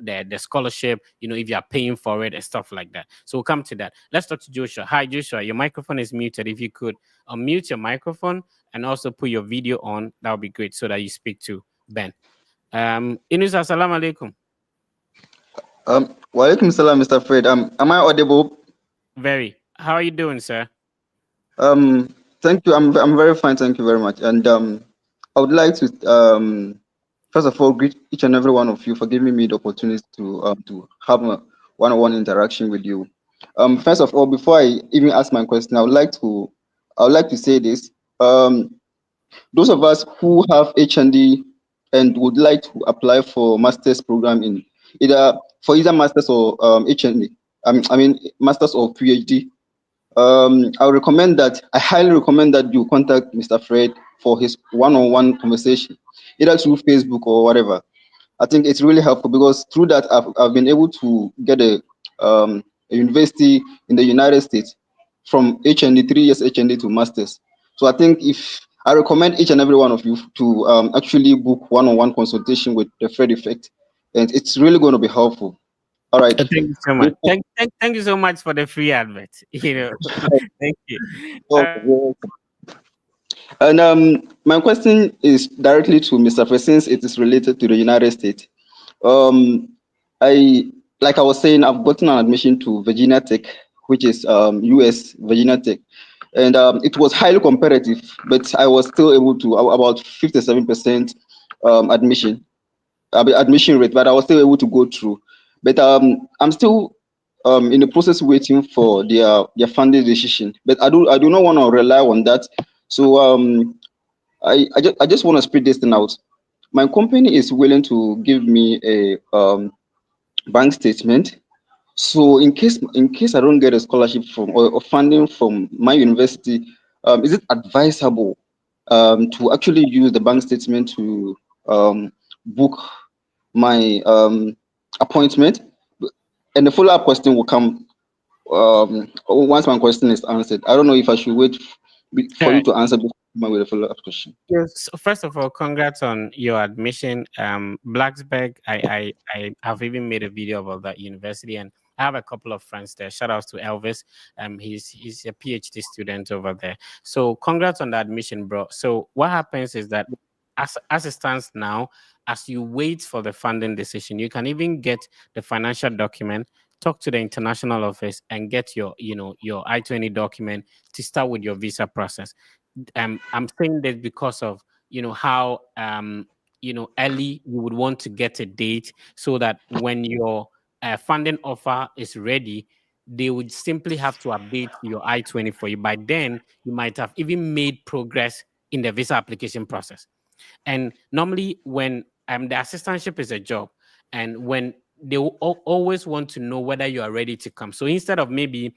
the scholarship, if you are paying for it and stuff like that. So we'll come to that. Let's talk to Joshua. Hi, Joshua. Your microphone is muted. If you could unmute your microphone and also put your video on, that would be great so that you speak to Ben. Inus, assalamu alaikum. Walaikum salam, Mr. Fred. Am I audible? Very. How are you doing, sir? Thank you. I'm very fine. Thank you very much. And I would like to first of all greet each and every one of you for giving me the opportunity to have a one-on-one interaction with you. First of all, before I even ask my question, I would like to say this. Those of us who have HND and would like to apply for master's program in either master's or HND, I mean master's or PhD, I highly recommend that you contact Mr. Fred for his one-on-one conversation, either through Facebook or whatever. I think it's really helpful because through that I've been able to get a university in the United States from HND, 3 years HND to masters. So I think I recommend each and every one of you to actually book one-on-one consultation with the Fred Effect, and it's really going to be helpful. All right. Thank you so much. Thank you so much for the free advert. Thank you. And my question is directly to Mr. Fred, since it is related to the United States. Like I was saying, I've gotten an admission to Virginia Tech, which is US Virginia Tech, and it was highly competitive, but I was still able to about 57% admission rate, but I was still able to go through. But I'm still in the process waiting for their funding decision. But I do not want to rely on that. So I just want to spread this thing out. My company is willing to give me a bank statement. So in case I don't get a scholarship from or funding from my university, is it advisable to actually use the bank statement to book my appointment? And the follow-up question will come once my question is answered. I don't know if I should wait for you to answer before with a follow-up question. Yes. First of all, congrats on your admission. Blacksburg, I have even made a video about that university, and I have a couple of friends there. Shout outs to Elvis. He's a PhD student over there. So congrats on the admission, bro. So what happens is that as it stands now, as you wait for the funding decision, you can even get the financial document, talk to the international office, and get your I-20 document to start with your visa process. I'm saying this because of how early you would want to get a date so that when your funding offer is ready, they would simply have to update your I-20 for you. By then, you might have even made progress in the visa application process. And normally, when the assistantship is a job, and when they will always want to know whether you are ready to come. So instead of maybe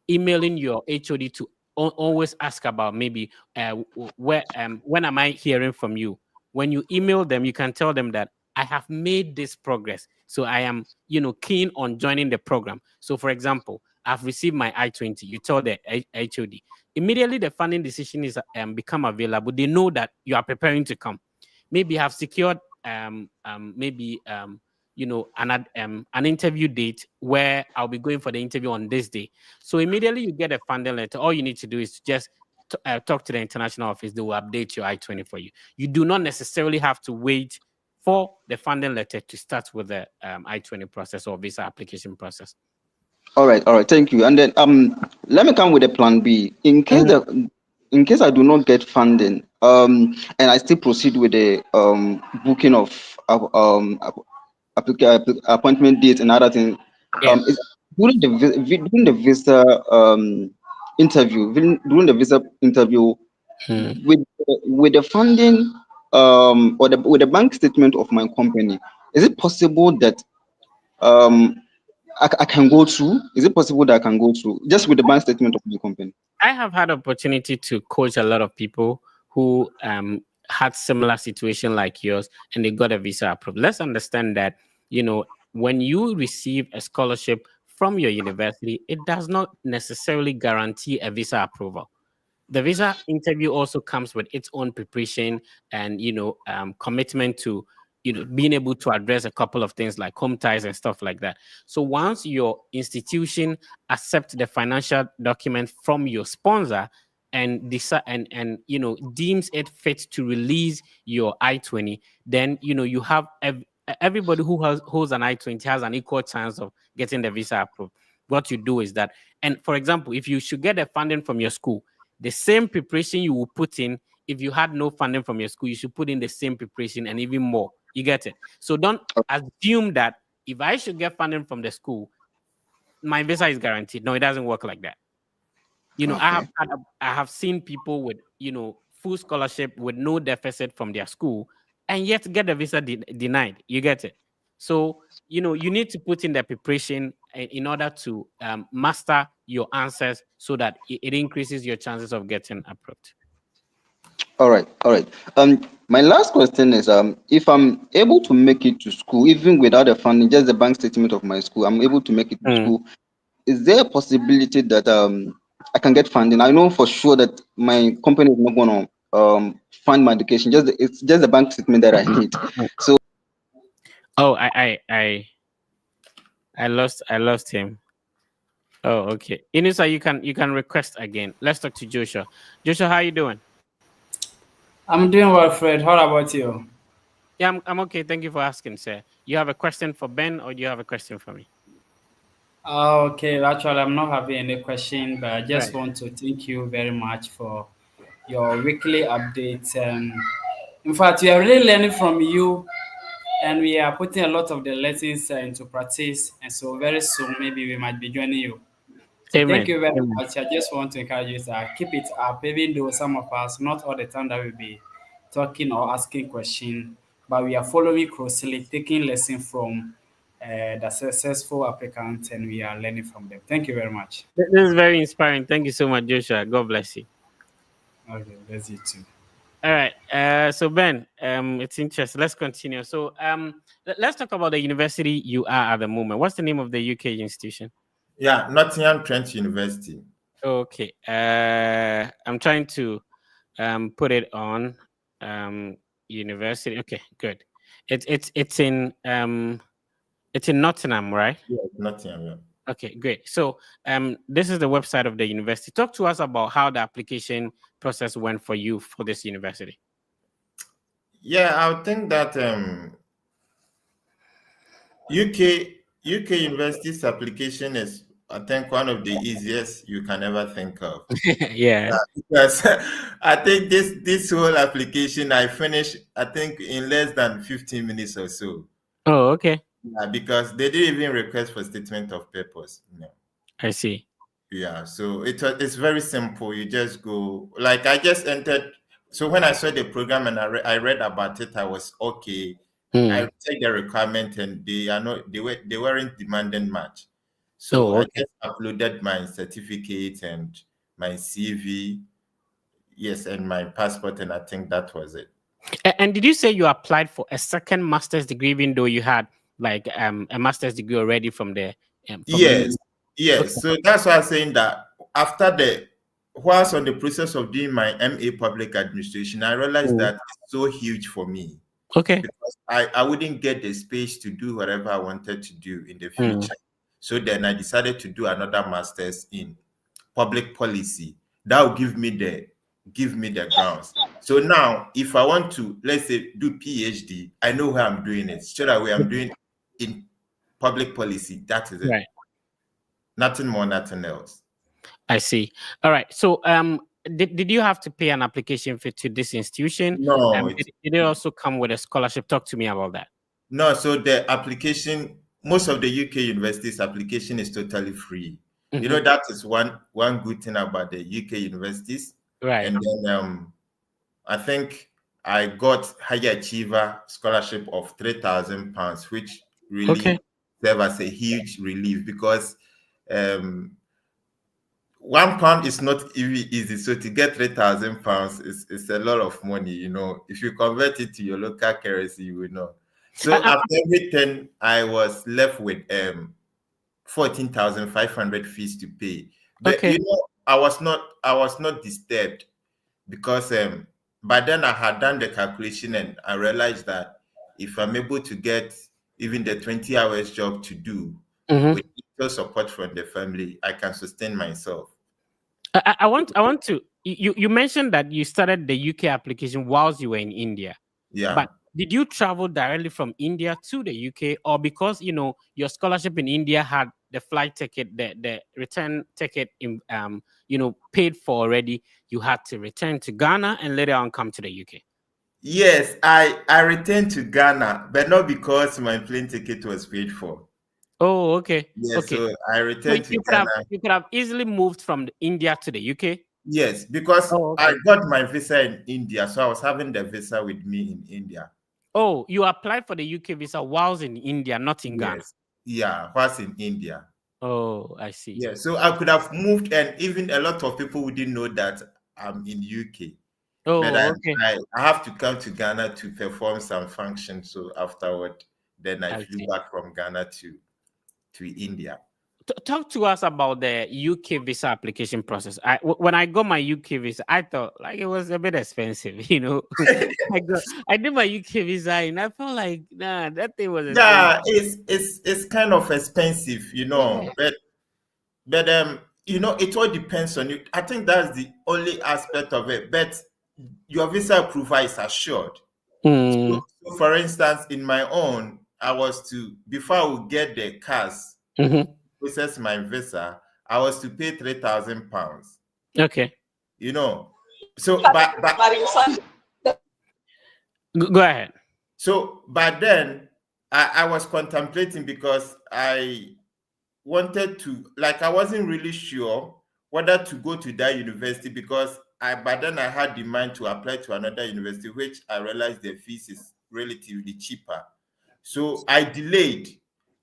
emailing your HOD to always ask about maybe when am I hearing from you? When you email them, you can tell them that I have made this progress. So I am, keen on joining the program. So for example, I've received my I-20. You tell the HOD. Immediately the funding decision is become available. They know that you are preparing to come. Maybe have secured an interview date where I'll be going for the interview on this day. So immediately you get a funding letter. All you need to do is just talk to the international office. They will update your I-20 for you. You do not necessarily have to wait for the funding letter to start with the I-20 process or visa application process. All right. Thank you. And then let me come with a plan B in case in case I do not get funding, and I still proceed with the booking of appointment date and other things. During the visa interview, with the funding or with the bank statement of my company, is it possible that I can go through? Is it possible that I can go through just with the bank statement of the company? I have had opportunity to coach a lot of people who had similar situation like yours and they got a visa approved. Let's understand that, when you receive a scholarship from your university, it does not necessarily guarantee a visa approval. The visa interview also comes with its own preparation and commitment to being able to address a couple of things like home ties and stuff like that. So once your institution accepts the financial document from your sponsor and decide and deems it fit to release your I-20, then you have everybody who holds an I-20 has an equal chance of getting the visa approved. What you do is that, and for example, if you should get a funding from your school, the same preparation you will put in if you had no funding from your school, you should put in the same preparation and even more. You get it? So don't assume that if I should get funding from the school, my visa is guaranteed. No, it doesn't work like that. I have seen people with full scholarship with no deficit from their school and yet get the visa denied. You get it? So you need to put in the preparation in order to master your answers so that it increases your chances of getting approved. All right. My last question is, if I'm able to make it to school, even without the funding, just the bank statement of my school, I'm able to make it to school. Is there a possibility that I can get funding? I know for sure that my company is not going to fund my education. It's just the bank statement that I need. So. Oh, I lost him. Oh, okay. Inusa, you can request again. Let's talk to Joshua. Joshua, how are you doing? I'm doing well, Fred. How about you? Yeah, I'm okay. Thank you for asking, sir. You have a question for Ben, or do you have a question for me? Okay, actually, I'm not having any question, but I just want to thank you very much for your weekly updates. In fact, we are really learning from you, and we are putting a lot of the lessons into practice. And so very soon, maybe we might be joining you. So Amen. thank you very much. I just want to encourage you to keep it up, even though some of us, not all the time that we'll be talking or asking questions, but we are following closely, taking lessons from the successful applicants, and we are learning from them. Thank you very much. This is very inspiring. Thank you so much, Joshua. God bless you. Okay, bless you too. All right. So Ben, it's interesting. Let's continue. So let's talk about the university you are at the moment. What's the name of the UK institution? Yeah, Nottingham Trent University. Okay. I'm trying to put it on university. Okay, good. It's in Nottingham, right? Yeah, Nottingham. Yeah. Okay, great. So this is the website of the university. Talk to us about how the application process went for you for this university. Yeah, I think that UK university's application is, I think, one of the easiest you can ever think of. Yeah. Because I think this whole application I finished, I think, in less than 15 minutes or so. Oh, okay. Because they didn't even request for statement of purpose. No. I see. Yeah, so it's very simple. You just go, like I just entered. So when I saw the program and I read about it, I was okay. I checked the requirement and they weren't demanding much. So I just uploaded my certificate and my CV, yes, and my passport, and I think that was it. And did you say you applied for a second master's degree, even though you had like a master's degree already from there? Yes. Okay. So that's why I'm saying that whilst on the process of doing my MA Public Administration, I realized that it's so huge for me. Okay. Because I wouldn't get the space to do whatever I wanted to do in the future. So then I decided to do another master's in public policy. That will give me the grounds. So now, if I want to, let's say, do PhD, I know where I'm doing it. Straight away, I'm doing in public policy. That is it. Right. Nothing more, nothing else. I see. All right. So, did you have to pay an application fee to this institution? No. Did it also come with a scholarship? Talk to me about that. No. So the application, most of the UK universities' application is totally free. You know, that is one good thing about the UK universities. Right. And then I think I got higher achiever scholarship of £3,000, which really served as a huge relief because £1 is not easy. So to get £3,000 is a lot of money. You know, if you convert it to your local currency, you will know. So after everything, I was left with 14,500 fees to pay. But Okay. you know, I was not disturbed because by then I had done the calculation and I realized that if I'm able to get even the 20 hours job to do with equal support from the family, I can sustain myself. I want to. You mentioned that you started the UK application whilst you were in India. Yeah. But did you travel directly from India to the UK, or because your scholarship in India had the flight ticket, the return ticket paid for already, you had to return to Ghana and later on come to the UK? Yes, I returned to Ghana, but not because my plane ticket was paid for. Oh, okay. Yes, Okay. so I returned to Ghana. You could have easily moved from India to the UK. Yes, because okay. I got my visa in India, so I was having the visa with me in India. Oh, you applied for the UK visa whilst in India, not in Ghana. Yeah, whilst in India. Oh, I see. Yeah, so I could have moved, and even a lot of people wouldn't know that I'm in UK. Oh, but okay. I have to come to Ghana to perform some function. So afterward, then I flew back from Ghana to India. Talk to us about the UK visa application process. When I got my UK visa, I thought like it was a bit expensive, I did my UK visa and I felt like that thing was expensive. Yeah, it's kind of expensive, Yeah. but it all depends on you. I think that's the only aspect of it. But your visa approval is assured. So for instance, in my own, I was before I would get the cars. Process my visa, I was to pay £3,000. Okay. So go ahead. So by then, I was contemplating because I wanted to, I wasn't really sure whether to go to that university because by then I had the mind to apply to another university, which I realized the fees is relatively cheaper. So I delayed.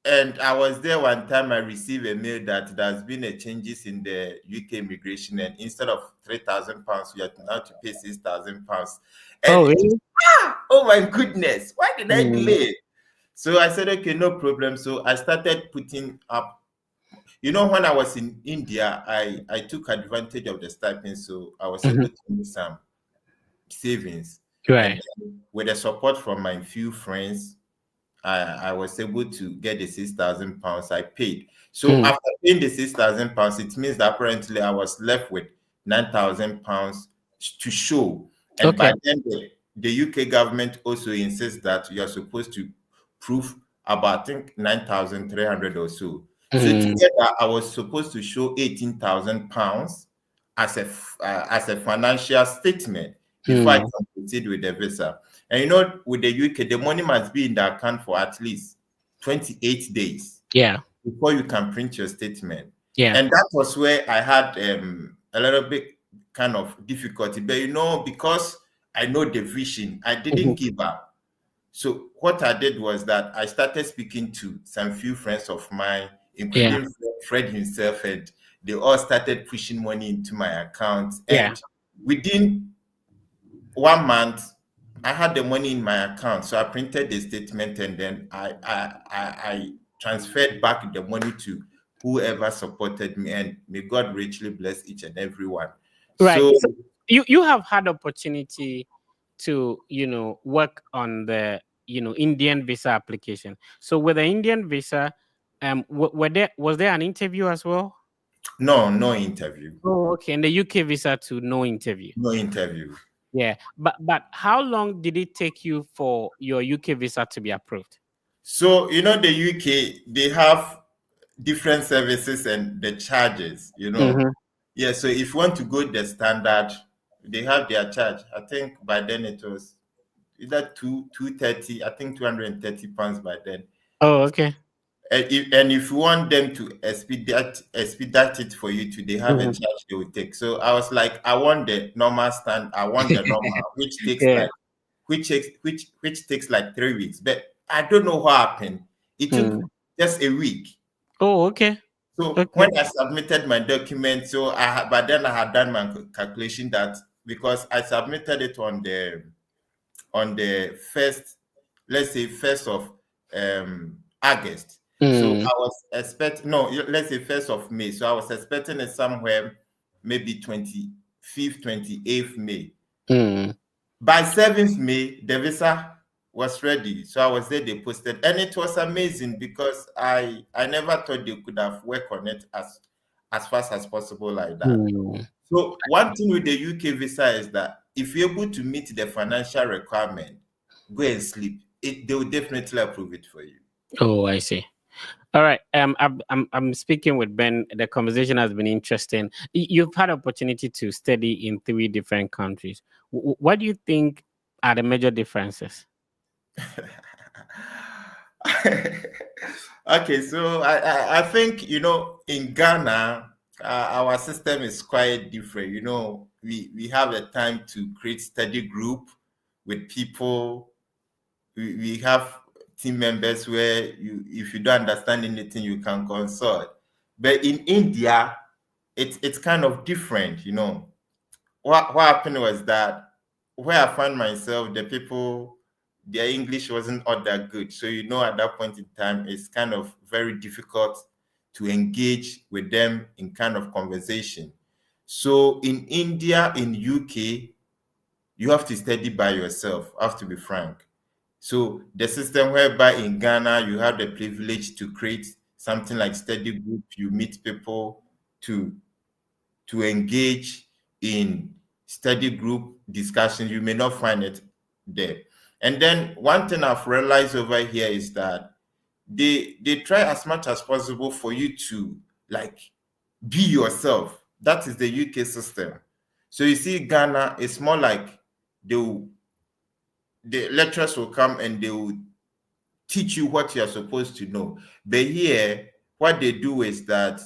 And I was there one time, I received a mail that there's been a changes in the UK immigration, and instead of £3,000, you have now to pay £6,000. Oh, really? Oh my goodness, why did I delay? So I said, okay, no problem. So I started putting up, when I was in India, I took advantage of the stipend, so I was able to make some savings. Right. And with the support from my few friends, I was able to get the £6,000 I paid. So after paying the £6,000, it means that apparently I was left with £9,000 to show. And by then, the UK government also insists that you are supposed to prove about, I think, 9,300 or so. So together, I was supposed to show £18,000 as a financial statement before I can proceed with the visa. And with the UK, the money must be in the account for at least 28 days. Yeah. Before you can print your statement. Yeah. And that was where I had a little bit kind of difficulty. But because I know the vision, I didn't give up. So what I did was that I started speaking to some few friends of mine, including Fred himself, and they all started pushing money into my account. And within 1 month, I had the money in my account. So I printed the statement and then I transferred back the money to whoever supported me, and may God richly bless each and every one. Right. So you have had opportunity to work on the Indian visa application. So with the Indian visa, was there an interview as well? No interview. Oh, okay. And the UK visa too, no interview. No interview. Yeah, but how long did it take you for your UK visa to be approved? So the UK, they have different services and the charges. Yeah. So if you want to go the standard, they have their charge. I think by then it was either 230. I think £230 by then. Oh, okay. And if you want them to expedite it for you too, they have a charge they will take. So I was like, I want the normal I want the normal, which takes which takes like 3 weeks. But I don't know what happened. It took just a week. Oh, okay. So when I submitted my document, so but then I had done my calculation that because I submitted it on the first, let's say first of August. So I was expecting, no, let's say first of May. So I was expecting it somewhere maybe 25th, 28th May. By 7th May, the visa was ready. So I was there, they posted. And it was amazing because I never thought they could have worked on it as fast as possible like that. So one thing with the UK visa is that if you're able to meet the financial requirement, go and sleep. They will definitely approve it for you. Oh, I see. All right. I'm speaking with Ben. The conversation has been interesting. You've had opportunity to study in 3 different countries. What do you think are the major differences? Okay, so I think in Ghana, our system is quite different. We have the time to create study group with people. We have team members where if you don't understand anything, you can consult. But in India, it's kind of different. What happened was that where I found myself, the people, their English wasn't all that good. So at that point in time, it's kind of very difficult to engage with them in kind of conversation. So in India, in UK, you have to study by yourself. I have to be frank. So the system whereby in Ghana, you have the privilege to create something like study group, you meet people to engage in study group discussions, you may not find it there. And then one thing I've realized over here is that they try as much as possible for you to be yourself. That is the UK system. So you see, Ghana, it's more like the lecturers will come and they will teach you what you're supposed to know. But here, what they do is that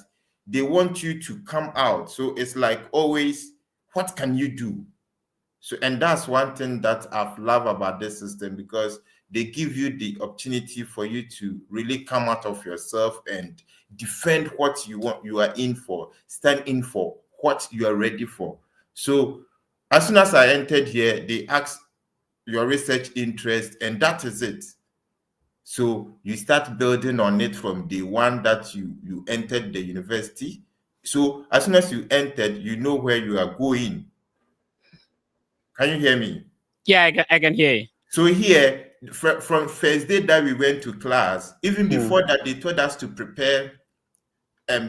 they want you to come out. So it's like always, what can you do? So, and that's one thing that I've loved about this system, because they give you the opportunity for you to really come out of yourself and defend what you want, you are in for, stand in for what you are ready for. So as soon as I entered here, they asked your research interest, and that is it. So you start building on it from day one that you entered the university. So as soon as you entered, you know where you are going. Can you hear me? Yeah, I can hear you. So here, from first day that we went to class, even before that, they told us to prepare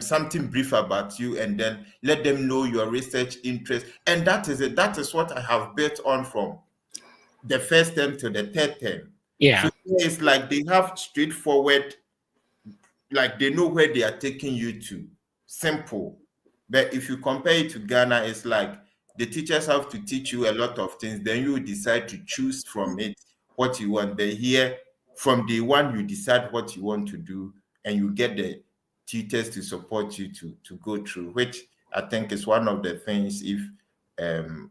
something brief about you, and then let them know your research interest. And that is it. That is what I have built on from the first term to the third term. Yeah. So it's like they have straightforward, like they know where they are taking you to. Simple. But if you compare it to Ghana, it's like the teachers have to teach you a lot of things. Then you decide to choose from it what you want. But here, from day one, you decide what you want to do, and you get the tutors to support you to go through, which I think is one of the things, if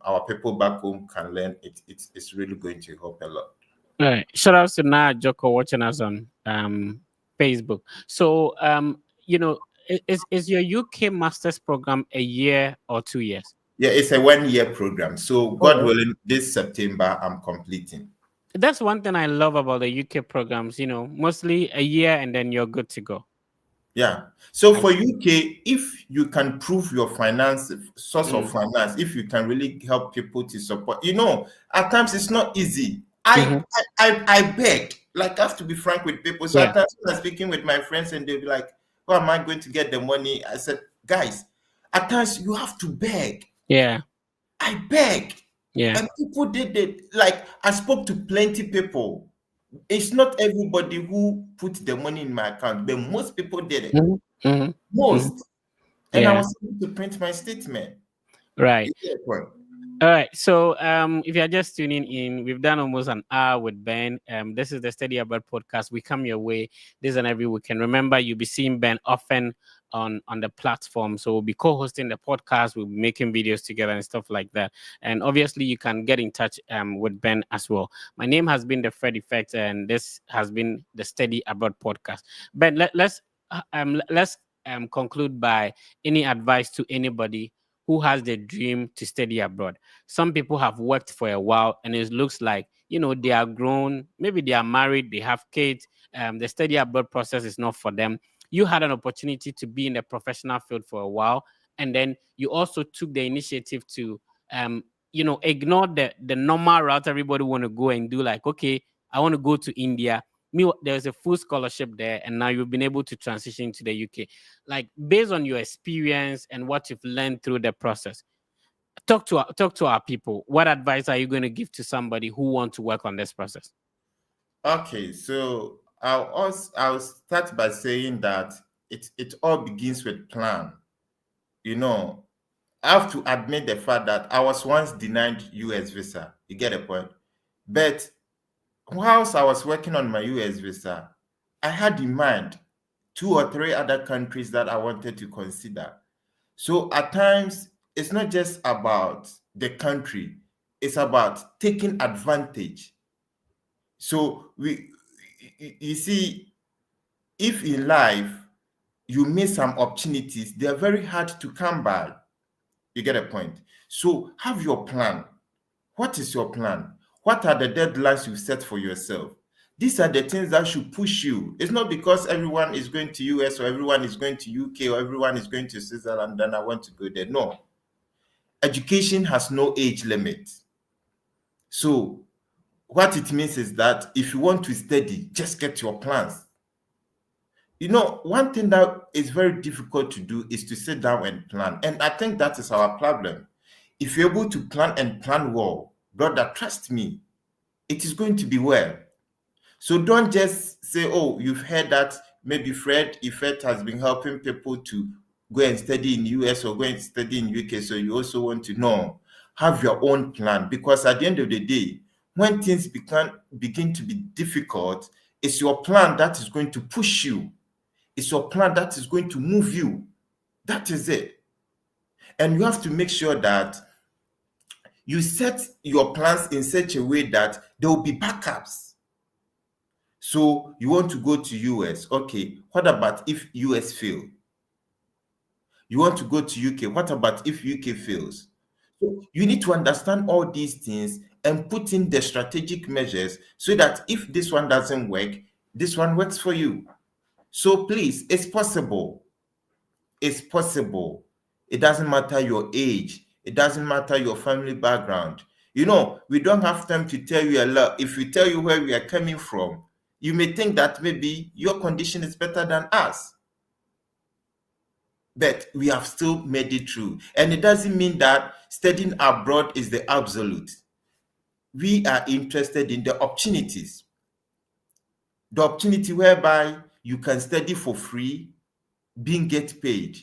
our people back home can learn, it's really going to help a lot. All right. Shout out to Na Joko watching us on Facebook. So is your UK master's program a year or 2 years? Yeah, it's a 1-year program. So God willing, this September I'm completing. That's one thing I love about the UK programs, mostly a year and then you're good to go. Yeah. So for UK, if you can prove your source of finance, if you can really help people to support, at times it's not easy. I beg, like I have to be frank with people. So at times when I'm speaking with my friends and they'll be like, "How am I going to get the money?" I said, guys, at times you have to beg. Yeah. I beg. Yeah. And people did it. Like I spoke to plenty people. It's not everybody who put the money in my account, but most people did it. Most. And I was able to print my statement. Right. All right. So if you're just tuning in, we've done almost an hour with Ben. This is the Study Abroad podcast. We come your way this and every weekend. Remember, you'll be seeing Ben often on the platform. So we'll be co-hosting the podcast. We'll be making videos together and stuff like that. And obviously, you can get in touch with Ben as well. My name has been The Fred Effect, and this has been the Study Abroad podcast. Ben, let's conclude by any advice to anybody who has the dream to study abroad. Some people have worked for a while and it looks like, they are grown, maybe they are married, they have kids, the study abroad process is not for them. You had an opportunity to be in the professional field for a while, and then you also took the initiative to ignore the normal route everybody want to go and do, like, okay, I want to go to India. There's a full scholarship there, and now you've been able to transition to the UK. Like, based on your experience and what you've learned through the process, talk to our people. What advice are you going to give to somebody who wants to work on this process? Okay, so I'll start by saying that it all begins with plan. I have to admit the fact that I was once denied US visa. You get a point? But whilst I was working on my US visa, I had in mind 2 or 3 other countries that I wanted to consider. So at times, it's not just about the country, it's about taking advantage. So you see, if in life you miss some opportunities, they're very hard to come by. You get a point? So have your plan. What is your plan? What are the deadlines you set for yourself? These are the things that should push you. It's not because everyone is going to US or everyone is going to UK or everyone is going to Switzerland, then I want to go there. No. Education has no age limit. So what it means is that if you want to study, just get your plans. One thing that is very difficult to do is to sit down and plan. And I think that is our problem. If you're able to plan and plan well, brother, trust me, it is going to be well. So don't just say, oh, you've heard that maybe Fred Effect has been helping people to go and study in US or go and study in UK, so you also want to know. Have your own plan, because at the end of the day, when things begin to be difficult, it's your plan that is going to push you. It's your plan that is going to move you. That is it. And you have to make sure that you set your plans in such a way that there will be backups. So you want to go to US. Okay, what about if US fail? You want to go to UK. What about if UK fails? So you need to understand all these things and put in the strategic measures so that if this one doesn't work, this one works for you. So please, it's possible. It's possible. It doesn't matter your age. It doesn't matter your family background. We don't have time to tell you a lot. If we tell you where we are coming from, you may think that maybe your condition is better than us. But we have still made it through. And it doesn't mean that studying abroad is the absolute. We are interested in the opportunities. The opportunity whereby you can study for free, being get paid,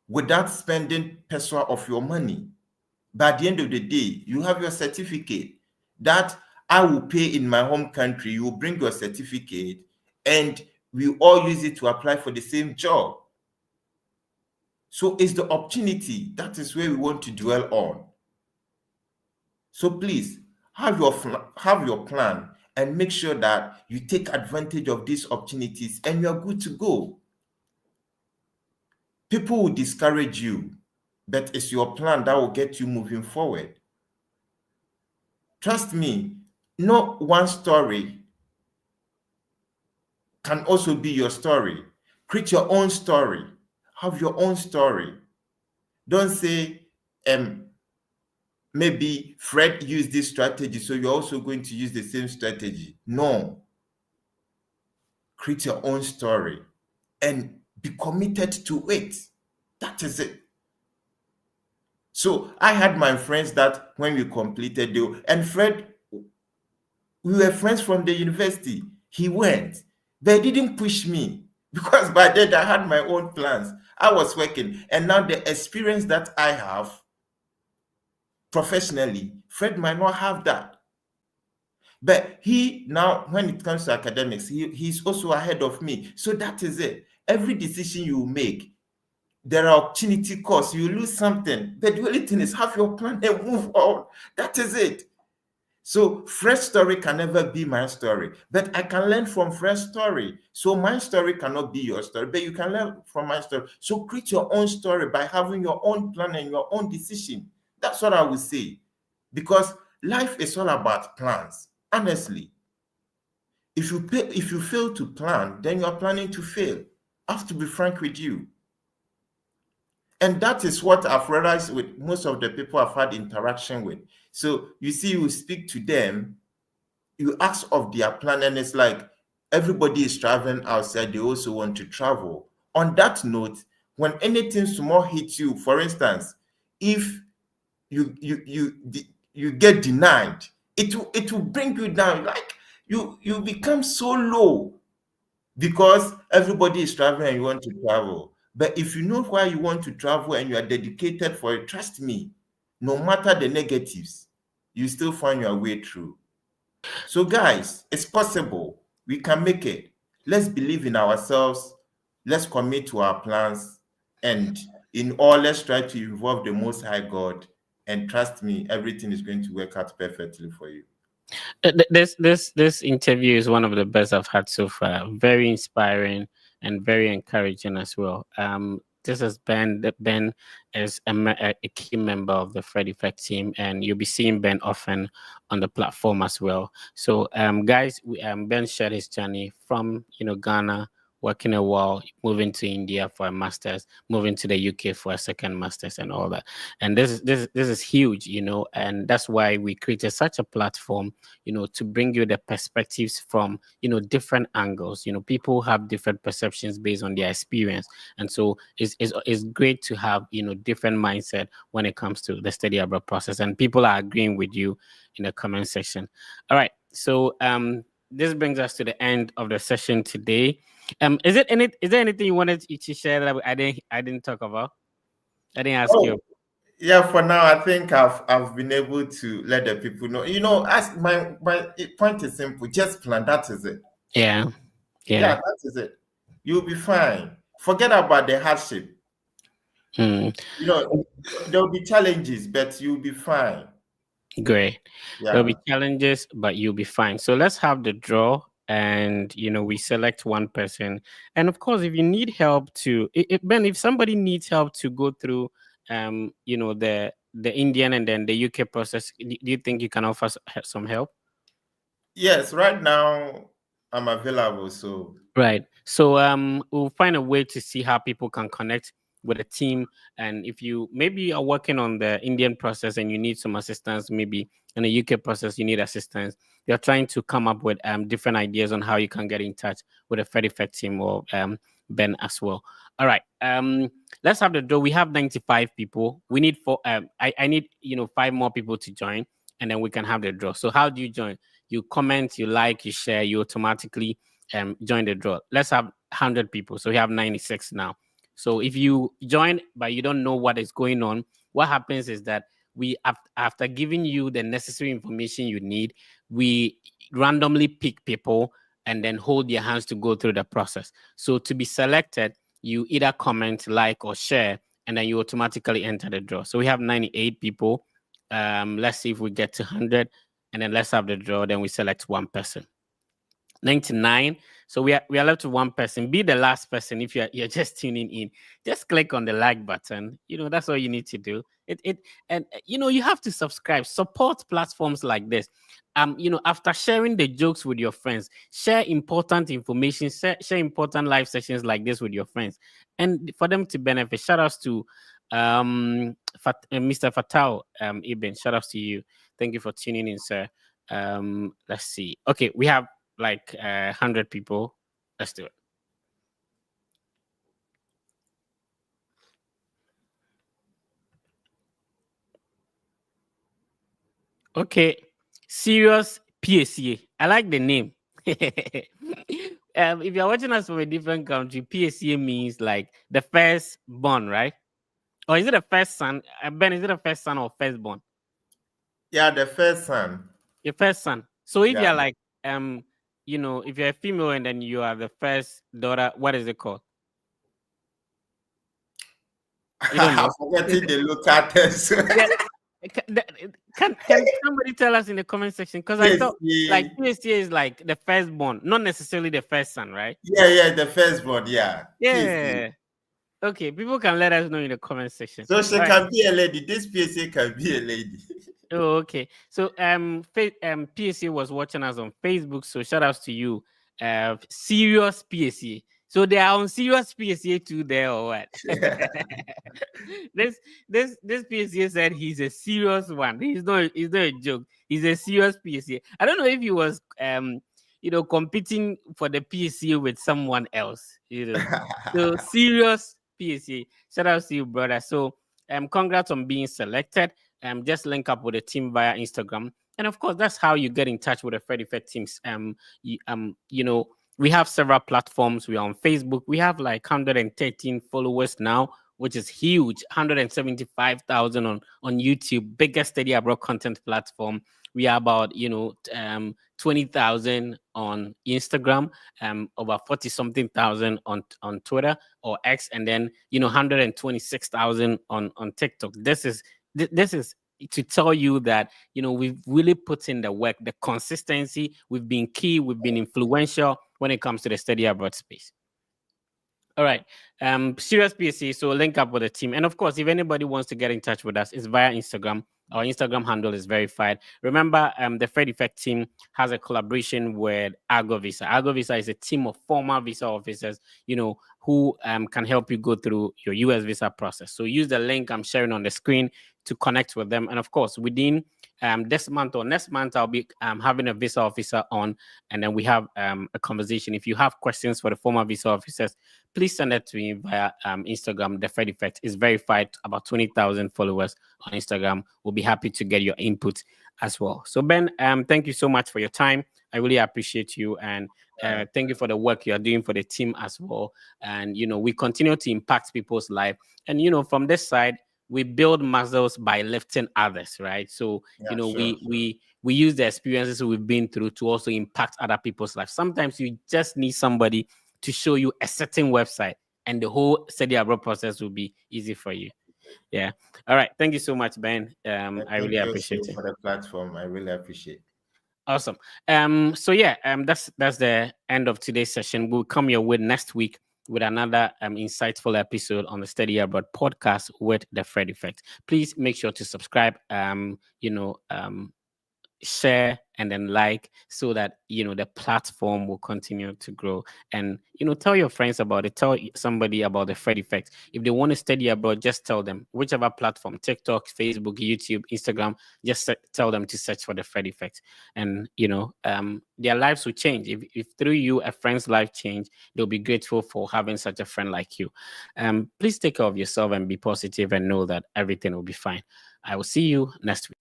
without spending peso of your money. By the end of the day, you have your certificate that I will pay in my home country. You will bring your certificate and we all use it to apply for the same job. So it's the opportunity. That is where we want to dwell on. So please have your plan and make sure that you take advantage of these opportunities and you are good to go. People will discourage you, but it's your plan that will get you moving forward. Trust me, not one story can also be your story. Create your own story. Have your own story. Don't say, maybe Fred used this strategy, so you're also going to use the same strategy. No. Create your own story and be committed to it. That is it. So I had my friends that when we completed and Fred, we were friends from the university. He went. They didn't push me because by then I had my own plans. I was working. And now the experience that I have professionally, Fred might not have that. But he now, when it comes to academics, he's also ahead of me. So that is it. Every decision you make, there are opportunity costs. You lose something. But the only thing is have your plan and move on. That is it. So fresh story can never be my story, but I can learn from fresh story. So my story cannot be your story, but you can learn from my story. So create your own story by having your own plan and your own decision. That's what I would say. Because life is all about plans, honestly. If you fail to plan, then you are planning to fail. I have to be frank with you. And that is what I've realized with most of the people I've had interaction with. So you see, you speak to them, you ask of their plan, and it's like everybody is traveling outside, they also want to travel. On that note, when anything small hits you, for instance, if you get denied, it will bring you down. Like you become so low because everybody is traveling and you want to travel. But if you know why you want to travel and you are dedicated for it, trust me, no matter the negatives, you still find your way through. So, guys, it's possible. We can make it. Let's believe in ourselves. Let's commit to our plans. And in all, let's try to involve the Most High God. And trust me, everything is going to work out perfectly for you. This interview is one of the best I've had so far. Very inspiring and very encouraging as well. This is Ben. Ben is a key member of the Fred Effect team, and you'll be seeing Ben often on the platform as well. So, guys, Ben shared his journey from Ghana, working a while, moving to India for a master's, moving to the UK for a second master's, and all that. And this is huge, and that's why we created such a platform, to bring you the perspectives from different angles. People have different perceptions based on their experience, and so it's great to have different mindset when it comes to the study abroad process, and people are agreeing with you in the comment section. All right, so this brings us to the end of the session today. Is there anything you wanted to share that I didn't talk about? I didn't ask you. Yeah, for now, I think I've been able to let the people know. As my point is simple. Just plan. That is it. Yeah. Yeah, that is it. You'll be fine. Forget about the hardship. There'll be challenges, but you'll be fine. Great. Yeah. There'll be challenges, but you'll be fine. So let's have the draw, and we select one person. And of course, if you need help Ben, if somebody needs help to go through the Indian and then the UK process, do you think you can offer some help? Yes, right now I'm available. So right. So we'll find a way to see how people can connect with a team. And if you maybe are working on the Indian process and you need some assistance, maybe in the UK process you need assistance, you're trying to come up with different ideas on how you can get in touch with a Fred Effect team or Ben as well. All right. Let's have the draw. We have 95 people. We need I need 5 more people to join, and then we can have the draw. So how do you join? You comment, you like, you share, you automatically join the draw. Let's have 100 people. So we have 96 now. So if you join but you don't know what is going on, what happens is that we, after giving you the necessary information you need, we randomly pick people and then hold their hands to go through the process. So to be selected, you either comment, like, or share, and then you automatically enter the draw. So we have 98 people. Let's see if we get to 100, and then let's have the draw. Then we select one person. 99. So we are left with one person. Be the last person. If you're just tuning in, just click on the like button. That's all you need to do. And you have to subscribe. Support platforms like this. After sharing the jokes with your friends, share important information, share important live sessions like this with your friends, and for them to benefit. Shout outs to Mr. Fatal Ibn. Shout outs to you. Thank you for tuning in, sir. Let's see. Okay, we have like 100 people. Let's do it. Okay, serious PSA. I like the name. If you're watching us from a different country, PSA means like the first born, right? Or is it the first son? Ben, is it the first son or firstborn? Yeah, the first son. Your first son. So if you're like if you're a female and then you are the first daughter, what is it called? I'm forgetting the local test. Can somebody tell us in the comment section? Because I thought like PSA is like the firstborn, not necessarily the first son, right? Yeah, the firstborn, yeah. Yeah. Okay, people can let us know in the comment section. So she can be a lady. This PSA can be a lady. Oh, okay. So PSA was watching us on Facebook. So shout outs to you. Serious PSA. So they are on serious PSA too there or what? this PSA said he's a serious one. He's not a joke. He's a serious PSA. I don't know if he was competing for the PSA with someone else. So serious PSA. Shout out to you, brother. So congrats on being selected. Just link up with the team via Instagram. And of course, that's how you get in touch with the Fred Effect teams. We have several platforms. We are on Facebook. We have like 113 followers now, which is huge. 175,000 on YouTube, biggest study abroad content platform. We are about 20,000 on Instagram, over 40-something thousand on Twitter or X, and then 126,000 on TikTok. This is to tell you that we've really put in the work, the consistency. We've been key, we've been influential when it comes to the study abroad space. All right, serious PSC. So link up with the team, and of course, if anybody wants to get in touch with us, it's via Instagram. Our Instagram handle is verified. Remember, the Fred Effect team has a collaboration with Argo Visa. Argo Visa is a team of former visa officers, who can help you go through your US visa process. So use the link I'm sharing on the screen to connect with them. And of course, within this month or next month, I'll be having a visa officer on, and then we have a conversation. If you have questions for the former visa officers, please send it to me via Instagram. The Fred Effect is verified, about 20,000 followers on Instagram. We'll be happy to get your input as well. So Ben, thank you so much for your time. I really appreciate you, and thank you for the work you are doing for the team as well. And we continue to impact people's life. And from this side, we build muscles by lifting others, right? So we use the experiences we've been through to also impact other people's lives. Sometimes you just need somebody to show you a certain website, and the whole study abroad process will be easy for you. Yeah. All right. Thank you so much, Ben. I really appreciate it for the platform. I really appreciate it. Awesome. So yeah, that's the end of today's session. We'll come your way next week with another insightful episode on the Study Abroad podcast with the Fred Effect. Please make sure to subscribe, share, and then like, so that the platform will continue to grow. And tell your friends about it. Tell somebody about the Fred Effect. If they want to study abroad, just tell them, whichever platform, TikTok, Facebook, YouTube, Instagram, just tell them to search for the Fred Effect. And their lives will change. If through you a friend's life change, they'll be grateful for having such a friend like you. Please take care of yourself and be positive, and know that everything will be fine. I will see you next week.